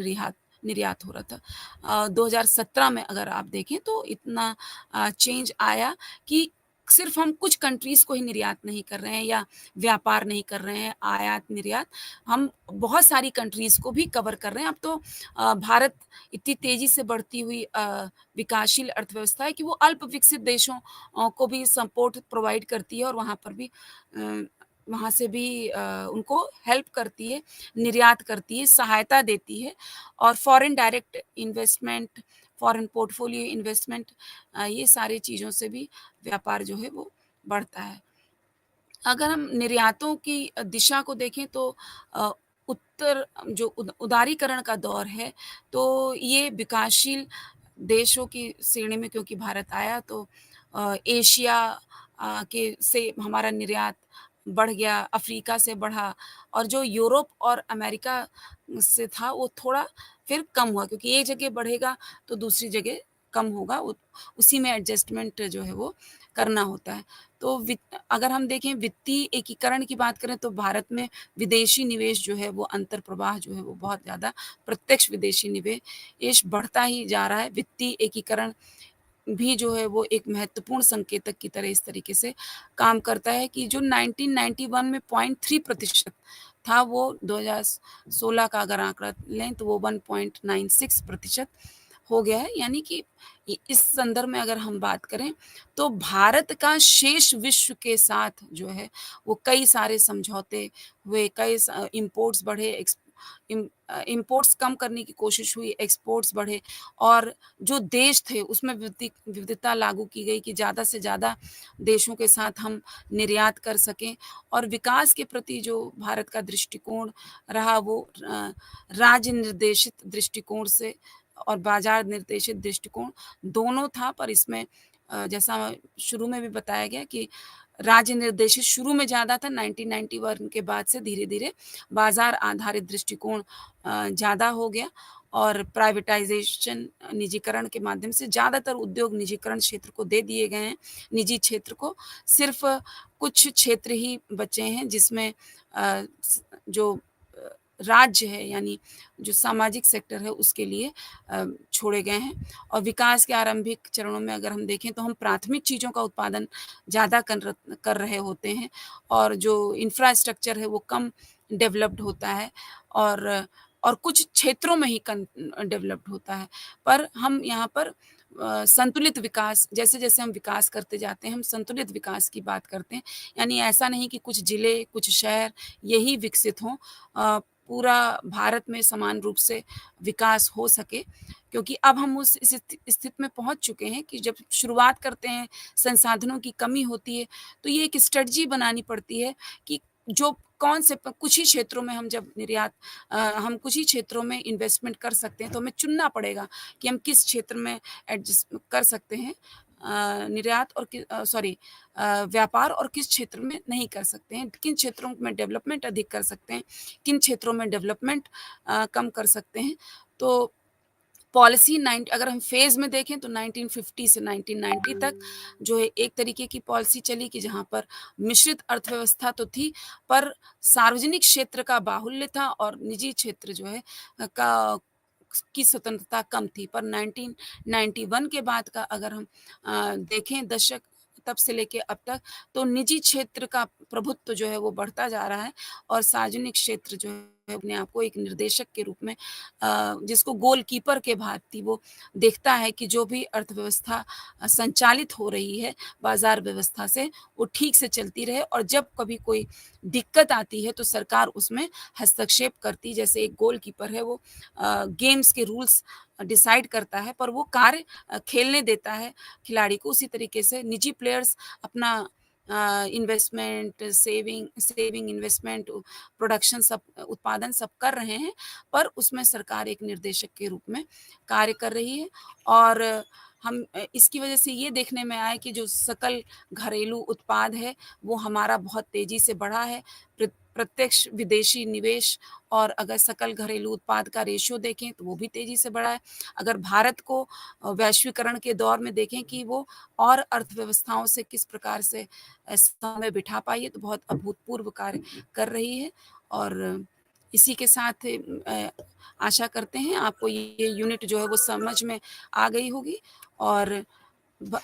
निर्यात हो रहा था। 2017 में अगर आप देखें तो इतना चेंज आया कि सिर्फ़ हम कुछ कंट्रीज़ को ही निर्यात नहीं कर रहे हैं या व्यापार नहीं कर रहे हैं, आयात-निर्यात, हम बहुत सारी कंट्रीज़ को भी कवर कर रहे हैं। अब तो भारत इतनी तेज़ी से बढ़ती हुई विकासशील अर्थव्यवस्था है कि वो अल्प विकसित देशों को भी सपोर्ट प्रोवाइड करती है और अ, वहाँ से भी उनको हेल्प करती है, निर्यात करती है, सहायता देती है और foreign direct investment, foreign portfolio investment ये सारी चीज़ों से भी व्यापार जो है वो बढ़ता है। अगर हम निर्यातों की दिशा को देखें तो अ, उत्तर जो उदारीकरण का दौर है, तो ये विकासशील देशों की श्रेणी में क्योंकि भारत आया तो एशिया के से हमारा निर्यात बढ़ गया, अफ्रीका से बढ़ा और जो यूरोप और अमेरिका से था वो थोड़ा फिर कम हुआ क्योंकि एक जगह बढ़ेगा तो दूसरी जगह कम होगा, उसी में एडजस्टमेंट जो है वो करना होता है। तो अगर हम देखें वित्तीय एकीकरण की बात करें तो भारत में विदेशी निवेश जो है वो अंतर्प्रवाह जो है वो बहुत ज़्यादा प्रत्यक्ष विदेशी निवेश बढ़ता ही जा रहा है। वित्तीय एकीकरण भी जो है वो एक महत्वपूर्ण संकेतक की तरह इस तरीके से काम करता है कि जो 1991 में 0.3% था वो 2016 का अगर आंकड़ा लें तो वो 1.96% हो गया है। यानी कि इस संदर्भ में अगर हम बात करें तो भारत का शेष विश्व के साथ जो है वो कई सारे समझौते हुए, कई इम्पोर्ट्स बढ़े, इम्पोर्ट्स कम करने की कोशिश हुई, एक्सपोर्ट्स बढ़े और जो देश थे उसमें विविधता लागू की गई कि ज़्यादा से ज़्यादा देशों के साथ हम निर्यात कर सकें और विकास के प्रति जो भारत का दृष्टिकोण रहा वो राज्य निर्देशित दृष्टिकोण से और बाजार निर्देशित दृष्टिकोण दोनों था पर इसमें जैसा शुरू में भी बताया गया कि राज्य निर्देशित शुरू में ज़्यादा था 1991 के बाद से धीरे-धीरे बाज़ार आधारित दृष्टिकोण ज़्यादा हो गया और प्राइवेटाइज़ेशन निजीकरण के माध्यम से ज़्यादातर उद्योग निजीकरण क्षेत्र को दे दिए गए हैं, निजी क्षेत्र को। सिर्फ़ कुछ क्षेत्र ही बचे हैं जिसमें जो राज्य है यानी जो सामाजिक सेक्टर है उसके लिए छोड़े गए हैं और विकास के आरंभिक चरणों में अगर हम देखें तो हम प्राथमिक चीज़ों का उत्पादन ज़्यादा कर रहे होते हैं और जो इंफ्रास्ट्रक्चर है वो कम डेवलप्ड होता है और और कुछ क्षेत्रों में ही डेवलप्ड होता है। पर हम यहाँ पर संतुलित विकास जैसे-जैसे हम विकास करते जाते हैं, हम संतुलित विकास की बात करते हैं। यानी ऐसा नहीं कि कुछ ज़िले, कुछ शहर यही विकसित हों पूरा भारत में समान रूप से विकास हो सके क्योंकि अब हम उस स्थिति में पहुँच चुके हैं कि जब शुरुआत करते हैं, संसाधनों की कमी होती है, तो ये एक स्ट्रेटजी बनानी पड़ती है कि जो कौन से कुछ ही क्षेत्रों में हम जब हम कुछ ही क्षेत्रों में इन्वेस्टमेंट कर सकते हैं, तो हमें चुनना पड़ेगा कि हम किस क्षेत्र में एडजस्ट कर सकते हैं निर्यात और व्यापार और किस क्षेत्र में नहीं कर सकते हैं। किन क्षेत्रों में डेवलपमेंट अधिक कर सकते हैं, किन क्षेत्रों में डेवलपमेंट कम कर सकते हैं। तो पॉलिसी नाइन अगर हम फ़ेज़ में देखें तो 1950 से 1990 तक जो है एक तरीके की पॉलिसी चली कि जहाँ पर मिश्रित अर्थव्यवस्था तो थी, पर सार्वजनिक क्षेत्र का बाहुल्य था और निजी क्षेत्र जो है का की स्वतंत्रता कम थी। पर 1991 के बाद का अगर हम देखें दशक तब से लेके अब तक, तो निजी क्षेत्र का प्रभुत्व जो है वो बढ़ता जा रहा है और सार्वजनिक क्षेत्र जो है अपने आप को एक निर्देशक के रूप में जिसको गोलकीपर के भांति वो देखता है कि जो भी अर्थव्यवस्था संचालित हो रही है बाज़ार व्यवस्था से, वो ठीक से चलती रहे और जब कभी कोई दिक्कत आती है तो सरकार उसमें हस्तक्षेप करती। जैसे एक गोलकीपर है वो गेम्स के रूल्स डिसाइड करता है पर वो कार्य खेलने देता है खिलाड़ी को। उसी तरीके से निजी प्लेयर्स अपना इन्वेस्टमेंट, सेविंग इन्वेस्टमेंट, प्रोडक्शन सब उत्पादन सब कर रहे हैं, पर उसमें सरकार एक निर्देशक के रूप में कार्य कर रही है और हम इसकी वजह से ये देखने में आया है कि जो सकल घरेलू उत्पाद है, वो हमारा बहुत तेज़ी से बढ़ा है। प्रत्यक्ष विदेशी निवेश और अगर सकल घरेलू उत्पाद का रेशियो देखें, तो वो भी तेज़ी से बढ़ा है। अगर भारत को वैश्वीकरण के दौर में देखें कि वो और अर्थव्यवस्थाओं से किस प्रकार से समय बिठा पाई है, तो बहुत अभूतपूर्व कार्य कर रही है और इसी के साथ आशा करते हैं आपको ये यूनिट जो है वो समझ में आ गई होगी और ब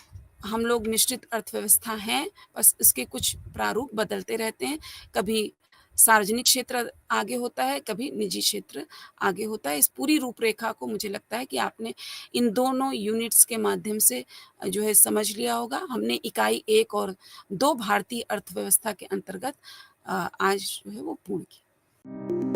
हम लोग मिश्रित अर्थव्यवस्था हैं, बस इसके कुछ प्रारूप बदलते रहते हैं। कभी सार्वजनिक क्षेत्र आगे होता है, कभी निजी क्षेत्र आगे होता है। इस पूरी रूपरेखा को मुझे लगता है कि आपने इन दोनों यूनिट्स के माध्यम से जो है समझ लिया होगा। हमने इकाई 1 और 2 भारतीय अर्थव्यवस्था के अंतर्गत आज जो है वो पूर्ण की।